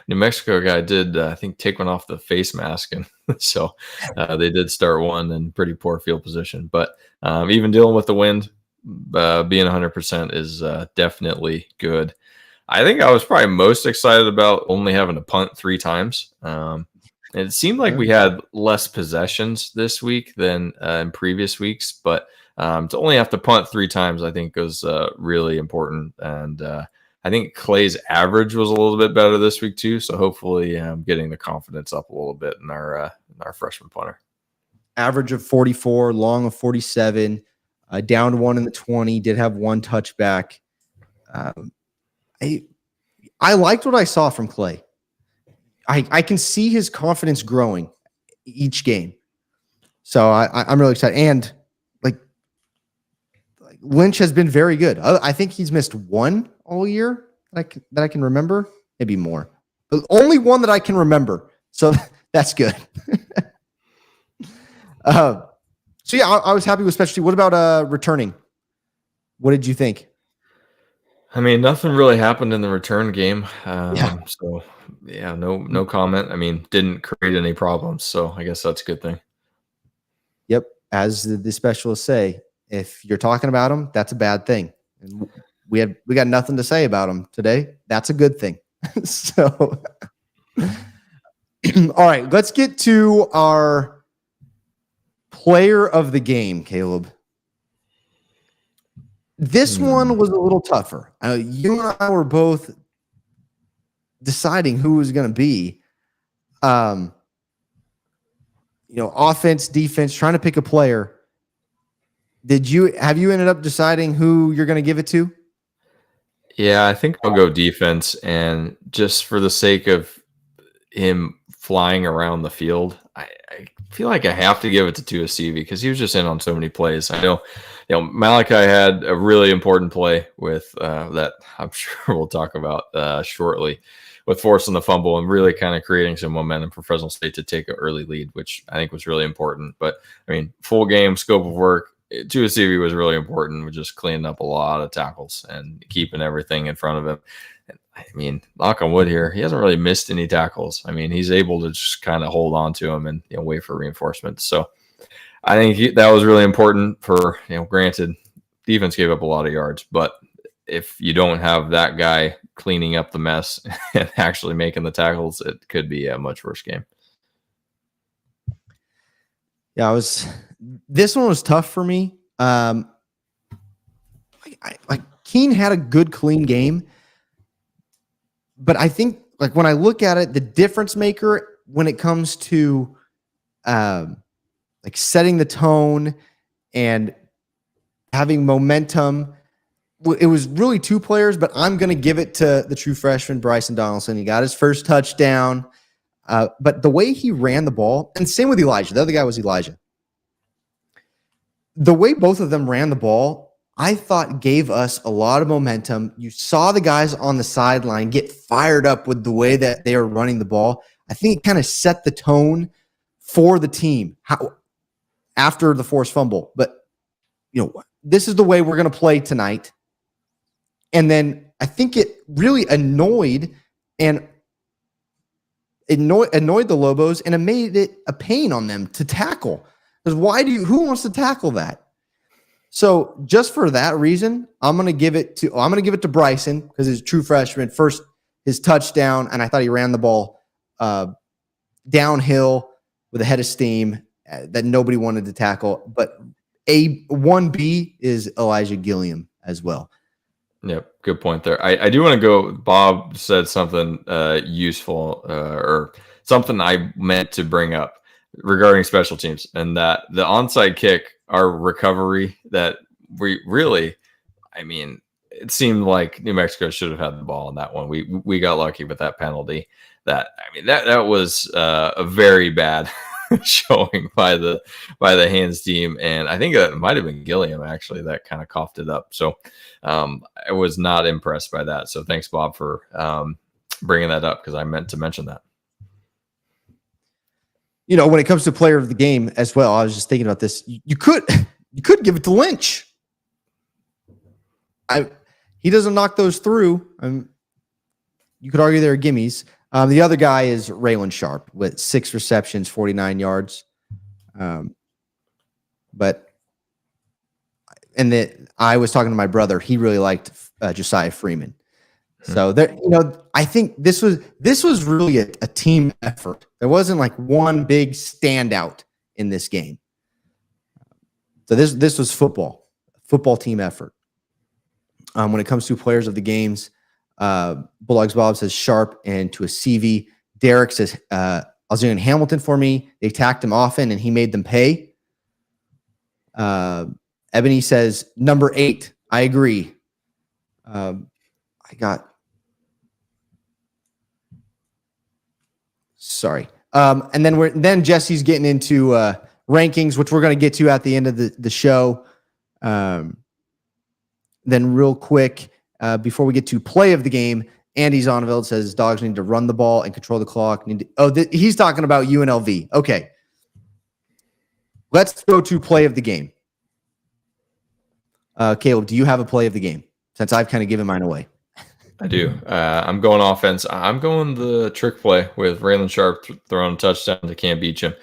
New Mexico guy did, I think, take one off the face mask, and so they did start one in pretty poor field position. But even dealing with the wind, being 100% is definitely good. I think I was probably most excited about only having to punt 3 times. It seemed like we had less possessions this week than in previous weeks, but to only have to punt 3 times, I think, was really important. And I think Clay's average was a little bit better this week too. So hopefully, getting the confidence up a little bit in our freshman punter. Average of 44, long of 47, down 1 in the 20. Did have 1 touchback. I liked what I saw from Clay. I can see his confidence growing each game. So I'm really excited. And like Lynch has been very good. I think he's missed 1 all year that I can remember, maybe more. But only 1 that I can remember. So that's good. So yeah, I was happy with specialty. What about returning? What did you think? I mean, nothing really happened in the return game. Yeah. So yeah, no comment. I mean, didn't create any problems. So I guess that's a good thing. Yep. As the specialists say, if you're talking about them, that's a bad thing. And we got nothing to say about them today. That's a good thing. So, all right, let's get to our player of the game, Caleb. This one was a little tougher. You and I were both deciding who was going to be. Offense, defense, trying to pick a player. Have you ended up deciding who you're going to give it to? Yeah, I think I'll go defense, and just for the sake of him flying around the field, I feel like I have to give it to Tuasivi because he was just in on so many plays. I know, Malachi had a really important play with that I'm sure we'll talk about shortly, with forcing the fumble and really kind of creating some momentum for Fresno State to take an early lead, which I think was really important. But I mean, full game scope of work, Tuasivi was really important with just cleaning up a lot of tackles and keeping everything in front of him. I mean, knock on wood here, he hasn't really missed any tackles. I mean, he's able to just kind of hold on to him and wait for reinforcements. So I think that was really important for, granted, defense gave up a lot of yards, but if you don't have that guy cleaning up the mess and actually making the tackles, it could be a much worse game. Yeah, this one was tough for me. Keene had a good, clean game. But I think, when I look at it, the difference maker when it comes to setting the tone and having momentum, it was really 2 players, but I'm going to give it to the true freshman, Bryson Donaldson. He got his first touchdown. But the way he ran the ball, and same with Elijah. The other guy was Elijah. The way both of them ran the ball, I thought gave us a lot of momentum. You saw the guys on the sideline get fired up with the way that they were running the ball. I think it kind of set the tone for the team after the forced fumble. But, this is the way we're going to play tonight. And then I think it really annoyed the Lobos, and it made it a pain on them to tackle. Because who wants to tackle that? So just for that reason, I'm going to give it to Bryson because he's a true freshman. First, his touchdown, and I thought he ran the ball downhill with a head of steam that nobody wanted to tackle. But a 1B is Elijah Gilliam as well. Yep, good point there. I do want to go. Bob said something useful or something I meant to bring up regarding special teams, and that the onside kick, our recovery, that we really, it seemed like New Mexico should have had the ball in that one. We got lucky with that penalty. that was a very bad showing by the Hands team, and I think that might have been Gilliam actually that kind of coughed it up. So I was not impressed by that. So thanks, Bob, for bringing that up, because I meant to mention that. When it comes to player of the game as well, I was just thinking about this. You could give it to Lynch. He doesn't knock those through. You could argue they're gimmies. The other guy is Raylan Sharp with 6 receptions, 49 yards. I was talking to my brother. He really liked Josiah Freeman. So there, I think this was really a team effort. There wasn't like one big standout in this game. So this was football team effort. When it comes to players of the games, Bulldogs Bob says Sharp and to a CV. Derek says Alzarian and Hamilton for me. They attacked him often and he made them pay. Ebony says number 8. I agree. Sorry. And then Jesse's getting into rankings, which we're going to get to at the end of the show. Then real quick, before we get to play of the game, Andy Zonneveld says Dogs need to run the ball and control the clock. He's talking about UNLV. Okay. Let's go to play of the game. Caleb, do you have a play of the game? Since I've kind of given mine away. I do. I'm going offense. I'm going the trick play with Raylan Sharp throwing a touchdown to Cam Beecham.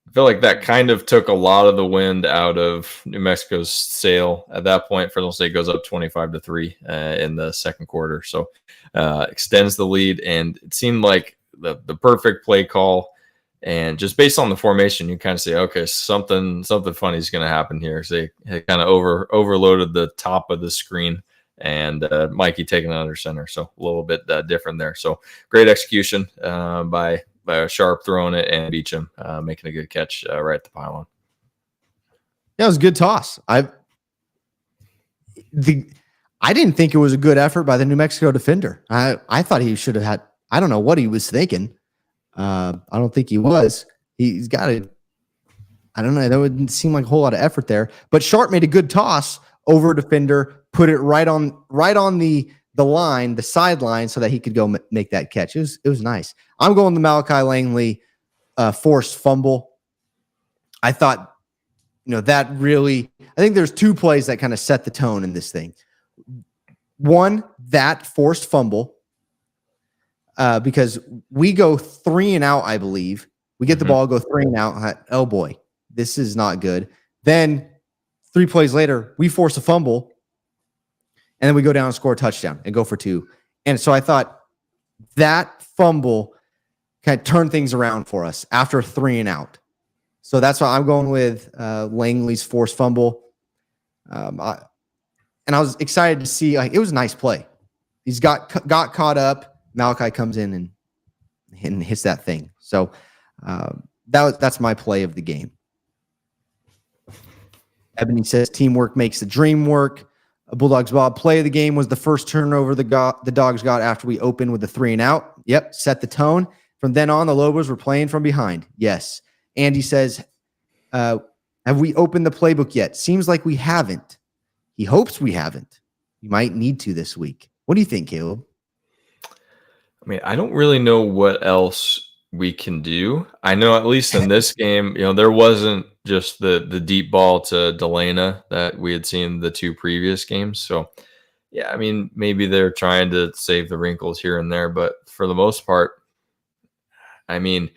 I feel like that kind of took a lot of the wind out of New Mexico's sail. At that point, Fresno State goes up 25-3 in the second quarter. So extends the lead, and it seemed like the perfect play call. And just based on the formation, you kind of say, okay, something funny is going to happen here. So they kind of overloaded the top of the screen, and Mikey taking it under center. So a little bit different there. So great execution by Sharp throwing it, and Beecham making a good catch right at the pylon. Yeah, it was a good toss. I didn't think it was a good effort by the New Mexico defender. I thought he should have had, I don't know what he was thinking. I don't think he was. He's got it. I don't know. That wouldn't seem like a whole lot of effort there. But Sharp made a good toss over a defender, put it right on the line, the sideline, so that he could go make that catch. It was nice. I'm going the Malachi Langley forced fumble. I thought, that really. I think there's 2 plays that kind of set the tone in this thing. One, that forced fumble. Because we go 3 and out, I believe. We get the ball, go 3 and out. Oh boy, this is not good. Then 3 plays later, we force a fumble, and then we go down and score a touchdown and go for 2. And so I thought that fumble kind of turned things around for us after 3 and out. So that's why I'm going with Langley's forced fumble. And I was excited to see. It was a nice play. He's got caught up. Malachi comes in and hits that thing. So that's my play of the game. Ebony says teamwork makes the dream work. Bulldogs Bob, play of the game was the first turnover the Dogs got after we opened with the 3 and out. Yep, set the tone. From then on, the Lobos were playing from behind. Yes. Andy says, have we opened the playbook yet? Seems like we haven't. He hopes we haven't. We might need to this week. What do you think, Caleb? I mean, I don't really know what else we can do. I know at least in this game, there wasn't just the deep ball to Delana that we had seen the 2 previous games. So, yeah, I mean, maybe they're trying to save the wrinkles here and there, but for the most part, I mean,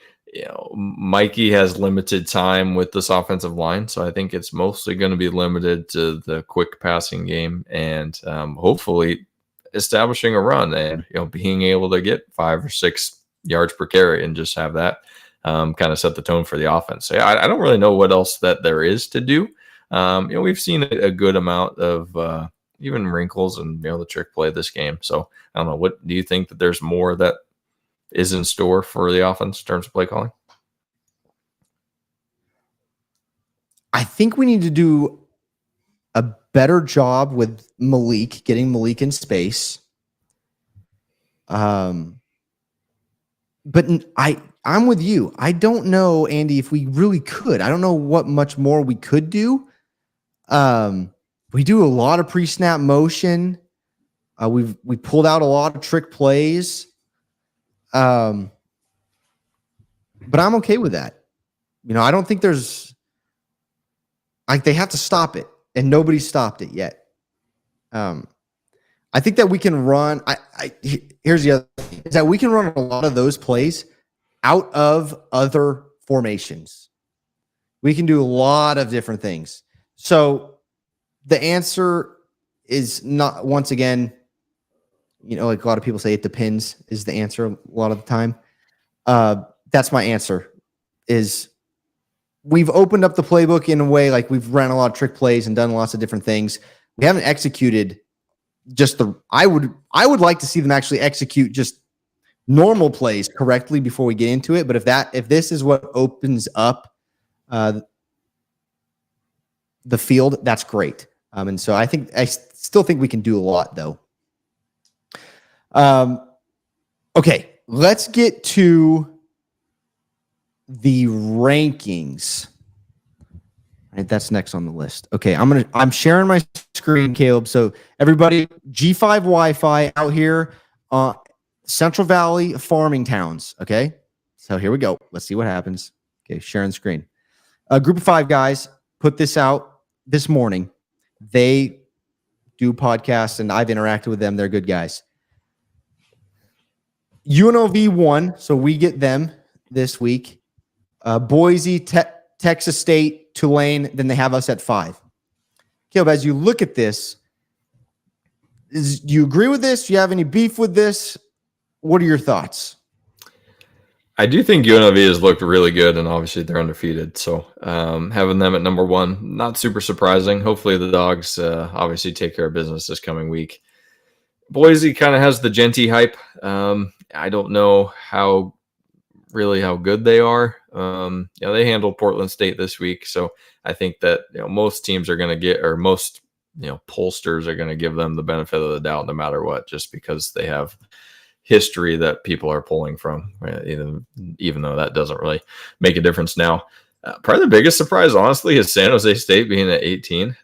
Mikey has limited time with this offensive line, so I think it's mostly going to be limited to the quick passing game and hopefully establishing a run and being able to get 5 or 6 yards per carry and just have that kind of set the tone for the offense. So I don't really know what else that there is to do. We've seen a good amount of even wrinkles and the trick play this game. So I don't know. What do you think that there's more that is in store for the offense in terms of play calling? I think we need to do a better job with getting Malik in space. but I'm with you. I don't know, Andy, if we really could. I don't know what much more we could do. We do a lot of pre-snap motion. We pulled out a lot of trick plays. But I'm okay with that. I don't think there's they have to stop it, and nobody's stopped it yet. I think that we can run. Here's the other thing, is that we can run a lot of those plays out of other formations. We can do a lot of different things. So the answer is not, once again, like a lot of people say, it depends is the answer a lot of the time. That's my answer, is we've opened up the playbook in a way, like we've ran a lot of trick plays and done lots of different things. We haven't executed I would like to see them actually execute just normal plays correctly before we get into it. But if this is what opens up the field, that's great. And so I still think we can do a lot, though. Okay, let's get to the rankings. All right, that's next on the list. Okay, I'm sharing my screen, Caleb. So everybody, G5 Wi-Fi out here, Central Valley farming towns. Okay, so here we go. Let's see what happens. Okay, sharing the screen. A group of 5 guys put this out this morning. They do podcasts, and I've interacted with them. They're good guys. UNLV won, so we get them this week. Boise, Texas State, Tulane, then they have us at 5. Caleb, as you look at this, do you agree with this? Do you have any beef with this? What are your thoughts? I do think UNLV has looked really good, and obviously they're undefeated. So having them at number 1, not super surprising. Hopefully the Dogs obviously take care of business this coming week. Boise kind of has the Genty hype. I don't know how good they are. They handled Portland State this week, so I think that most teams are going to get, or most pollsters are going to give them the benefit of the doubt no matter what, just because they have history that people are pulling from, right? Even though that doesn't really make a difference now. Probably the biggest surprise, honestly, is San Jose State being at 18.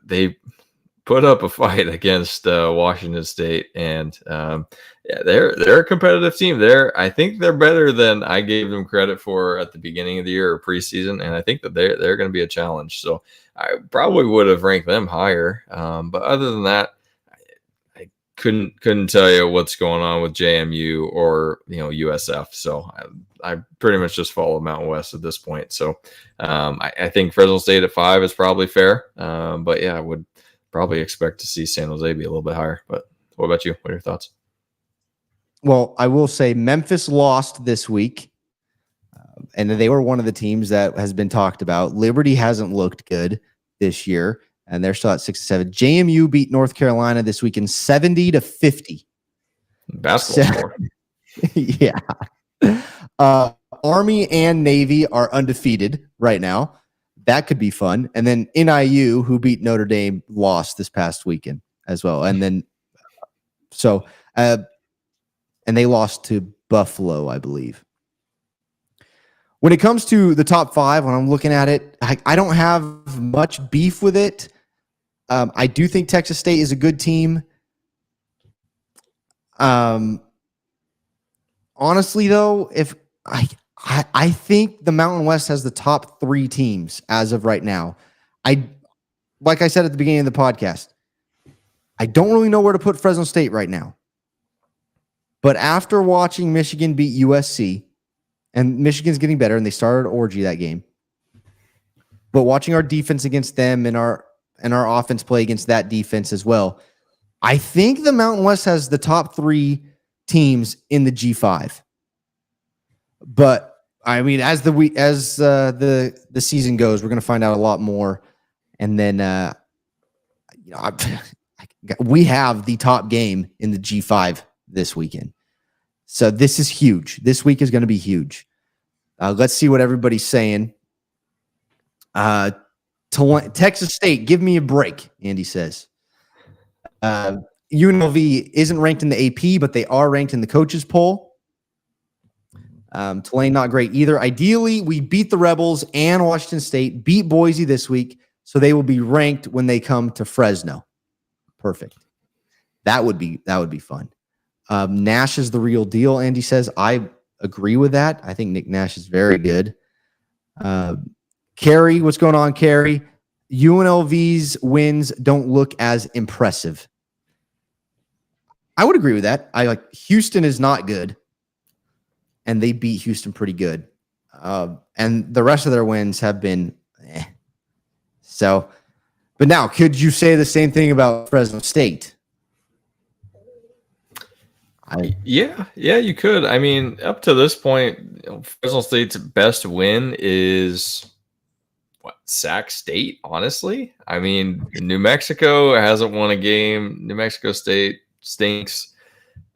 They put up a fight against Washington State, and they're a competitive team. I think they're better than I gave them credit for at the beginning of the year or preseason, and I think that they're going to be a challenge. So I probably would have ranked them higher, but other than that, I couldn't tell you what's going on with JMU or USF. So I pretty much just follow Mountain West at this point. So I think Fresno State at 5 is probably fair, but yeah, I would probably expect to see San Jose be a little bit higher. But what about you? What are your thoughts? Well, I will say Memphis lost this week, and they were one of the teams that has been talked about. Liberty hasn't looked good this year, and they're still at 6-7. JMU beat North Carolina this weekend 70-50. Basketball. Yeah. Army and Navy are undefeated right now. That could be fun. And then NIU, who beat Notre Dame, lost this past weekend as well. And then, and they lost to Buffalo, I believe. When it comes to the top 5, when I'm looking at it, I don't have much beef with it. I do think Texas State is a good team. Honestly, though, if I think the Mountain West has the top 3 teams as of right now. Like I said at the beginning of the podcast, I don't really know where to put Fresno State right now. But after watching Michigan beat USC, and Michigan's getting better, and they started orgy that game. But watching our defense against them and our offense play against that defense as well, I think the Mountain West has the top 3 teams in the G5. But I mean, as the season goes, we're going to find out a lot more, and then we have the top game in the G5 this weekend. So this is huge. This week is going to be huge. Let's see what everybody's saying. Texas State, give me a break, Andy says. UNLV isn't ranked in the AP, but they are ranked in the coaches poll. Tulane not great either. Ideally, we beat the Rebels and Washington State, beat Boise this week, so they will be ranked when they come to Fresno. Perfect. That would be fun. Nash is the real deal, Andy says. I agree with that. I think Nick Nash is very good. Carrie, what's going on, Carrie? UNLV's wins don't look as impressive. I would agree with that. Houston is not good, and they beat Houston pretty good. And the rest of their wins have been So, but now, could you say the same thing about Fresno State? Yeah, you could. I mean, up to this point, Fresno State's best win is Sac State, honestly. I mean, New Mexico hasn't won a game. New Mexico State stinks.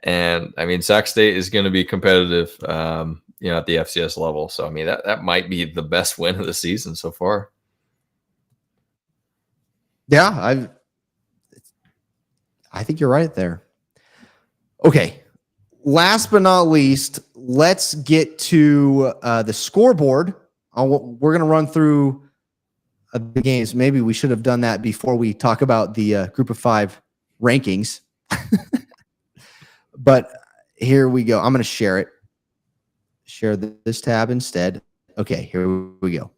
And I mean, Sac State is going to be competitive, at the FCS level. So, I mean, that might be the best win of the season so far. Yeah, I think you're right there. Okay. Last but not least, let's get to the scoreboard. We're going to run through the games. Maybe we should have done that before we talk about the group of 5 rankings. But here we go. I'm going to share it. Share this tab instead. Okay, here we go.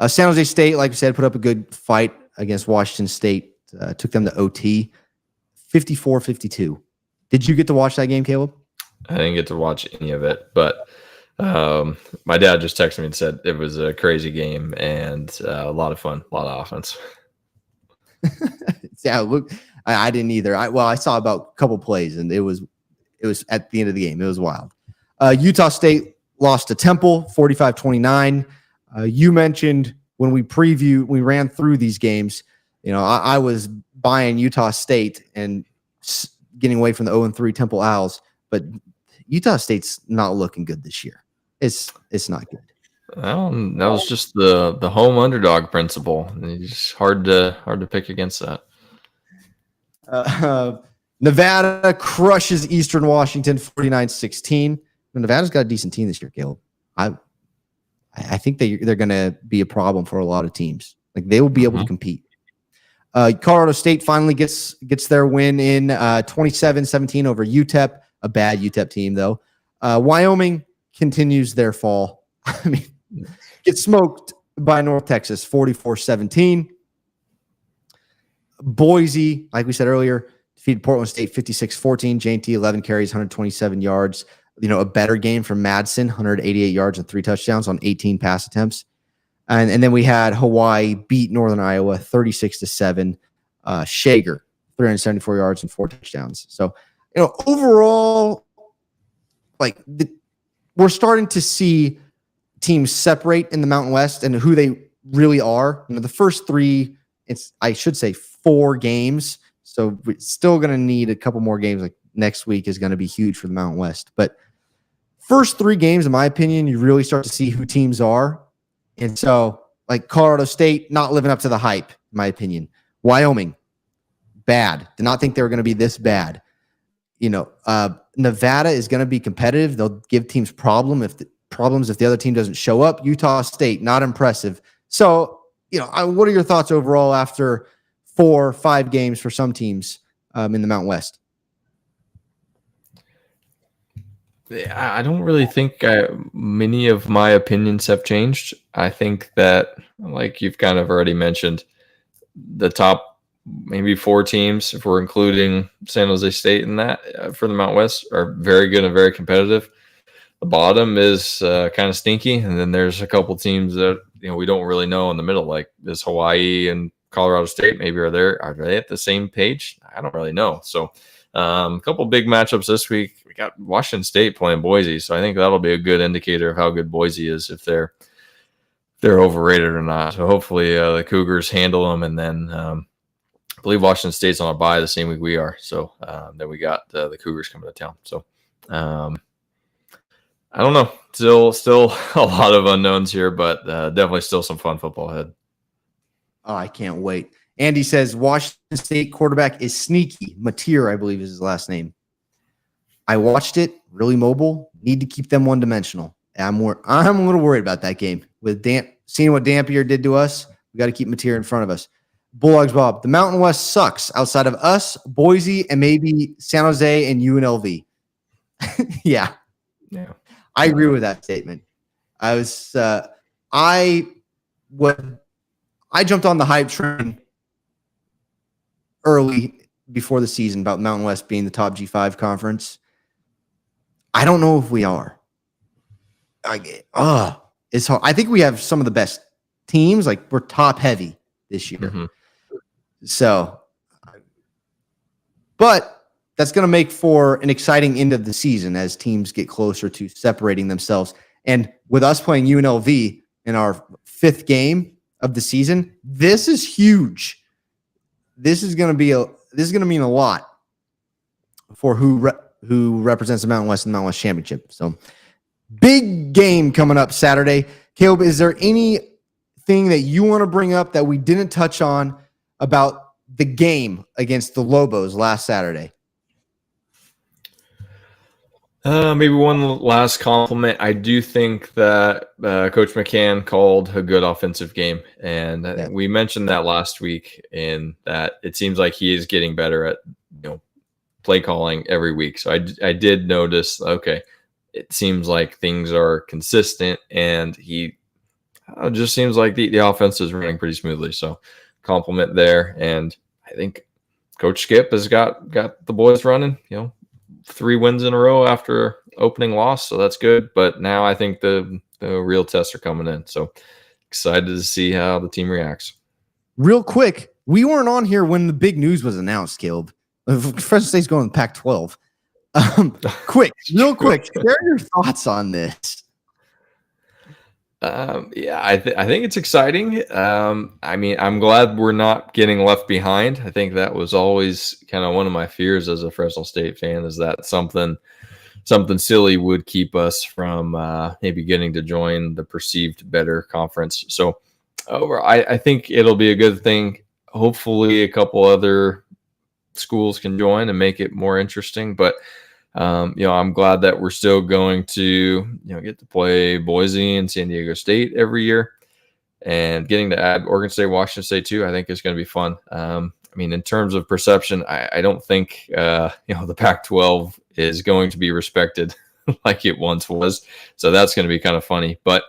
San Jose State, like I said, put up a good fight against Washington State. Took them to OT, 54-52. Did you get to watch that game, Caleb? I didn't get to watch any of it, but my dad just texted me and said it was a crazy game and a lot of fun, a lot of offense. Yeah, look, I didn't either. I saw about a couple plays, and it was at the end of the game. It was wild. Utah State lost to Temple, 45-29. You mentioned when we ran through these games, I was buying Utah State and getting away from the 0-3 Temple Owls, but Utah State's not looking good this year. It's not good. Well, that was just the home underdog principle. It's hard to pick against that. Nevada crushes Eastern Washington 49-16. Nevada's got a decent team this year, Caleb. I think they're going to be a problem for a lot of teams. Like, they will be able to compete. Colorado State finally gets their win in 27-17 over UTEP, a bad UTEP team though. Wyoming continues their fall. I mean, gets smoked by North Texas 44-17. Boise, like we said earlier, defeated Portland State 56-14. J&T 11 carries, 127 yards. A better game from Madsen, 188 yards and 3 touchdowns on 18 pass attempts. And then we had Hawaii beat Northern Iowa 36-7. Shager, 374 yards and 4 touchdowns. So, overall, we're starting to see teams separate in the Mountain West and who they really are. The first 3, I should say 4 games. So we're still going to need a couple more games. Like next week is going to be huge for the Mountain West. But first 3 games, in my opinion, you really start to see who teams are. And so, like Colorado State, not living up to the hype, in my opinion. Wyoming, bad. Did not think they were going to be this bad. Nevada is going to be competitive. They'll give teams problems if the other team doesn't show up. Utah State, not impressive. So, what are your thoughts overall after 4 or 5 games for some teams in the Mountain West? I don't really think many of my opinions have changed. I think that, like you've kind of already mentioned, the top maybe 4 teams, if we're including San Jose State in that for the Mountain West, are very good and very competitive. The bottom is kind of stinky, and then there's a couple teams that we don't really know in the middle, like this Hawaii and Colorado State. Maybe are they at the same page? I don't really know. So a couple big matchups this week. We got Washington State playing Boise, so I think that'll be a good indicator of how good Boise is, if they're overrated or not. So hopefully the Cougars handle them, and then I believe Washington State's on a bye the same week we are. So then we got the Cougars coming to town. So I don't know. Still a lot of unknowns here, but definitely still some fun football ahead. Oh, I can't wait. Andy says Washington State quarterback is sneaky. Mateer, I believe, is his last name. I watched it. Really mobile. Need to keep them one-dimensional. I'm a little worried about that game with seeing what Dampier did to us. We got to keep Mateer in front of us. Bulldogs Bob, the Mountain West sucks outside of us, Boise, and maybe San Jose and UNLV. Yeah, I agree with that statement. I jumped on the hype train early before the season about Mountain West being the top G5 conference. I don't know if we are. It's hard. I think we have some of the best teams. Like, we're top heavy this year. Mm-hmm. So, but that's going to make for an exciting end of the season as teams get closer to separating themselves. And with us playing UNLV in our 5th game of the season, this is huge. This is going to mean a lot for who represents the Mountain West and the Mountain West Championship. So, big game coming up Saturday. Caleb, is there anything that you want to bring up that we didn't touch on about the game against the Lobos last Saturday? Maybe one last compliment. I do think that Coach McCann called a good offensive game, and we mentioned that last week, in that it seems like he is getting better at play calling every week. So I did notice, okay, it seems like things are consistent, and he just seems like the offense is running pretty smoothly. So compliment there, and I think Coach Skip has got the boys running. 3 wins in a row after opening loss, so that's good. But now I think the real tests are coming in. So excited to see how the team reacts. Real quick, we weren't on here when the big news was announced, Caleb. Fresno State's going to Pac-12. Real quick, share your thoughts on this. I think it's exciting. I'm glad we're not getting left behind. I think that was always kind of one of my fears as a Fresno State fan, is that something silly would keep us from maybe getting to join the perceived better conference. So I think it'll be a good thing. Hopefully a couple other schools can join and make it more interesting, but I'm glad that we're still going to, get to play Boise and San Diego State every year, and getting to add Oregon State, Washington State too. I think is going to be fun. In terms of perception, I don't think, the Pac-12 is going to be respected like it once was. So that's going to be kind of funny. But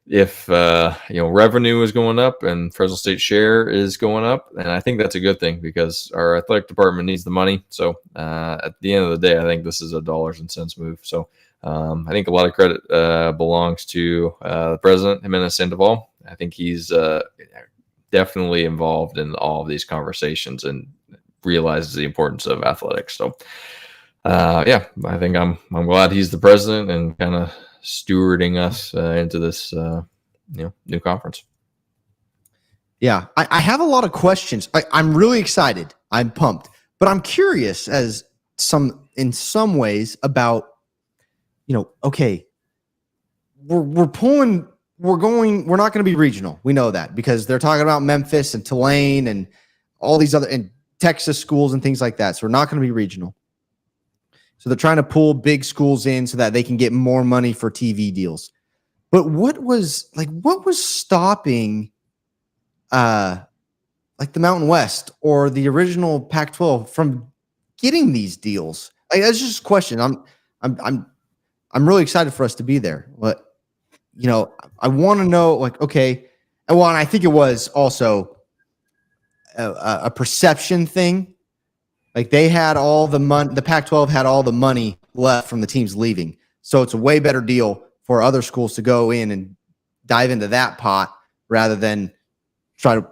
if, revenue is going up and Fresno State share is going up, and I think that's a good thing because our athletic department needs the money. So at the end of the day, I think this is a dollars and cents move. So I think a lot of credit belongs to the president, Jimenez Sandoval. I think he's definitely involved in all of these conversations and realizes the importance of athletics. So I think I'm glad he's the president and kind of stewarding us into this new conference. Yeah, I have a lot of questions. I'm really excited. I'm pumped, but I'm curious in some ways about, okay, we're not going to be regional. We know that because they're talking about Memphis and Tulane and all these other and Texas schools and things like that. So we're not going to be regional. So they're trying to pull big schools in so that they can get more money for TV deals. But what was stopping the Mountain West or the original Pac-12 from getting these deals? That's just a question. I'm really excited for us to be there. But I want to know, okay, and I think it was also a perception thing. They had all the money. The Pac-12 had all the money left from the teams leaving, so it's a way better deal for other schools to go in and dive into that pot rather than try to,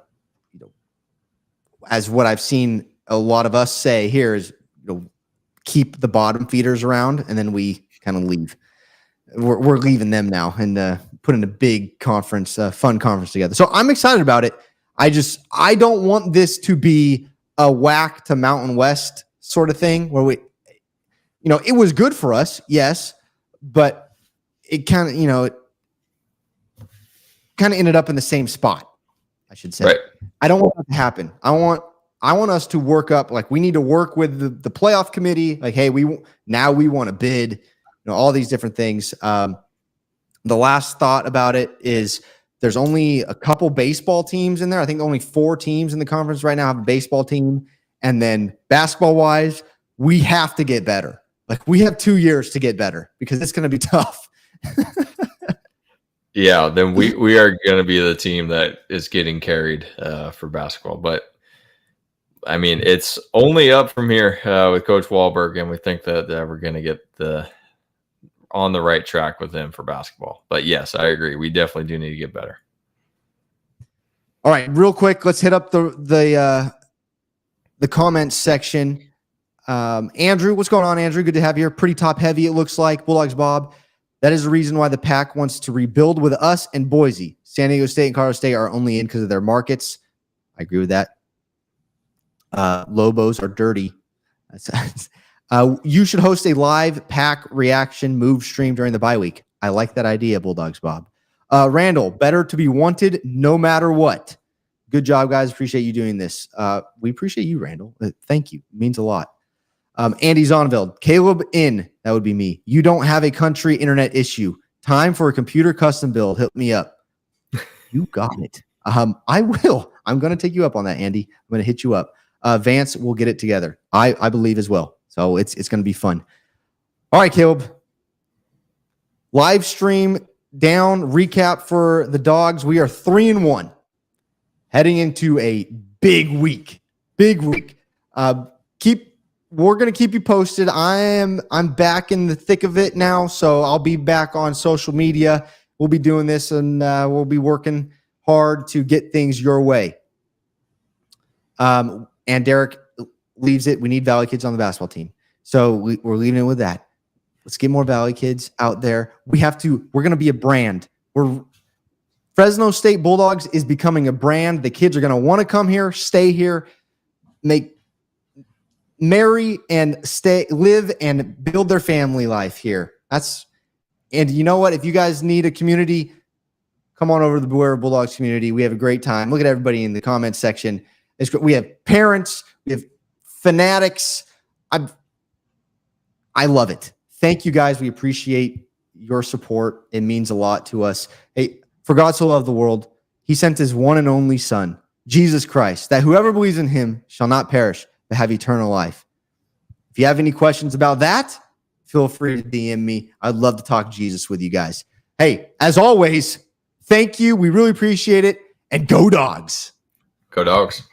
as what I've seen a lot of us say here is, keep the bottom feeders around and then we kind of leave. We're leaving them now and putting a big conference, fun conference together. So I'm excited about it. I don't want this to be a whack to Mountain West sort of thing where it was good for us, yes, but it kind of ended up in the same spot. I should say. Right. I don't want that to happen. I want us to work up. Like, we need to work with the playoff committee. Like, hey, we want to bid. All these different things. The last thought about it is there's only a couple baseball teams in there. I think only 4 teams in the conference right now have a baseball team. And then basketball wise, we have to get better. Like, we have 2 years to get better because it's going to be tough. Yeah, then we are going to be the team that is getting carried for basketball. But, I mean, it's only up from here with Coach Wahlberg, and we think that we're going to get on the right track with him for basketball. But, yes, I agree. We definitely do need to get better. All right, real quick, let's hit up the comments section. Andrew, what's going on, Andrew? Good to have you here. Pretty top heavy, it looks like. Bulldogs Bob. That is the reason why the Pac wants to rebuild with us and Boise. San Diego State and Colorado State are only in because of their markets. I agree with that. Lobos are dirty. You should host a live Pac reaction move stream during the bye week. I like that idea, Bulldogs Bob. Randall, better to be wanted no matter what. Good job, guys. Appreciate you doing this. We appreciate you, Randall. Thank you. It means a lot. Andy Zonveld, Caleb in. That would be me. You don't have a country internet issue. Time for a computer custom build. Hit me up. You got it. I will. I'm going to take you up on that, Andy. I'm going to hit you up. Vance, we'll get it together. I believe as well. So it's going to be fun. All right, Caleb. Live stream down. Recap for the Dogs. We are 3-1. Heading into a big week. Big week. We're going to keep you posted. I'm back in the thick of it now, so I'll be back on social media. We'll be doing this, and we'll be working hard to get things your way. And Derek leaves it. We need Valley kids on the basketball team. So we're leaving it with that. Let's get more Valley kids out there. We're going to be a brand. Fresno State Bulldogs is becoming a brand. The kids are going to want to come here, stay here, marry and live and build their family life here. And you know what? If you guys need a community, come on over to the Beware Bulldogs community. We have a great time. Look at everybody in the comments section. We have parents. We have fanatics. I love it. Thank you, guys. We appreciate your support. It means a lot to us. Hey, for God so loved the world, he sent his one and only Son, Jesus Christ, that whoever believes in him shall not perish, but have eternal life. If you have any questions about that, feel free to DM me. I'd love to talk Jesus with you guys. Hey, as always, thank you. We really appreciate it. And go Dogs. Go Dogs.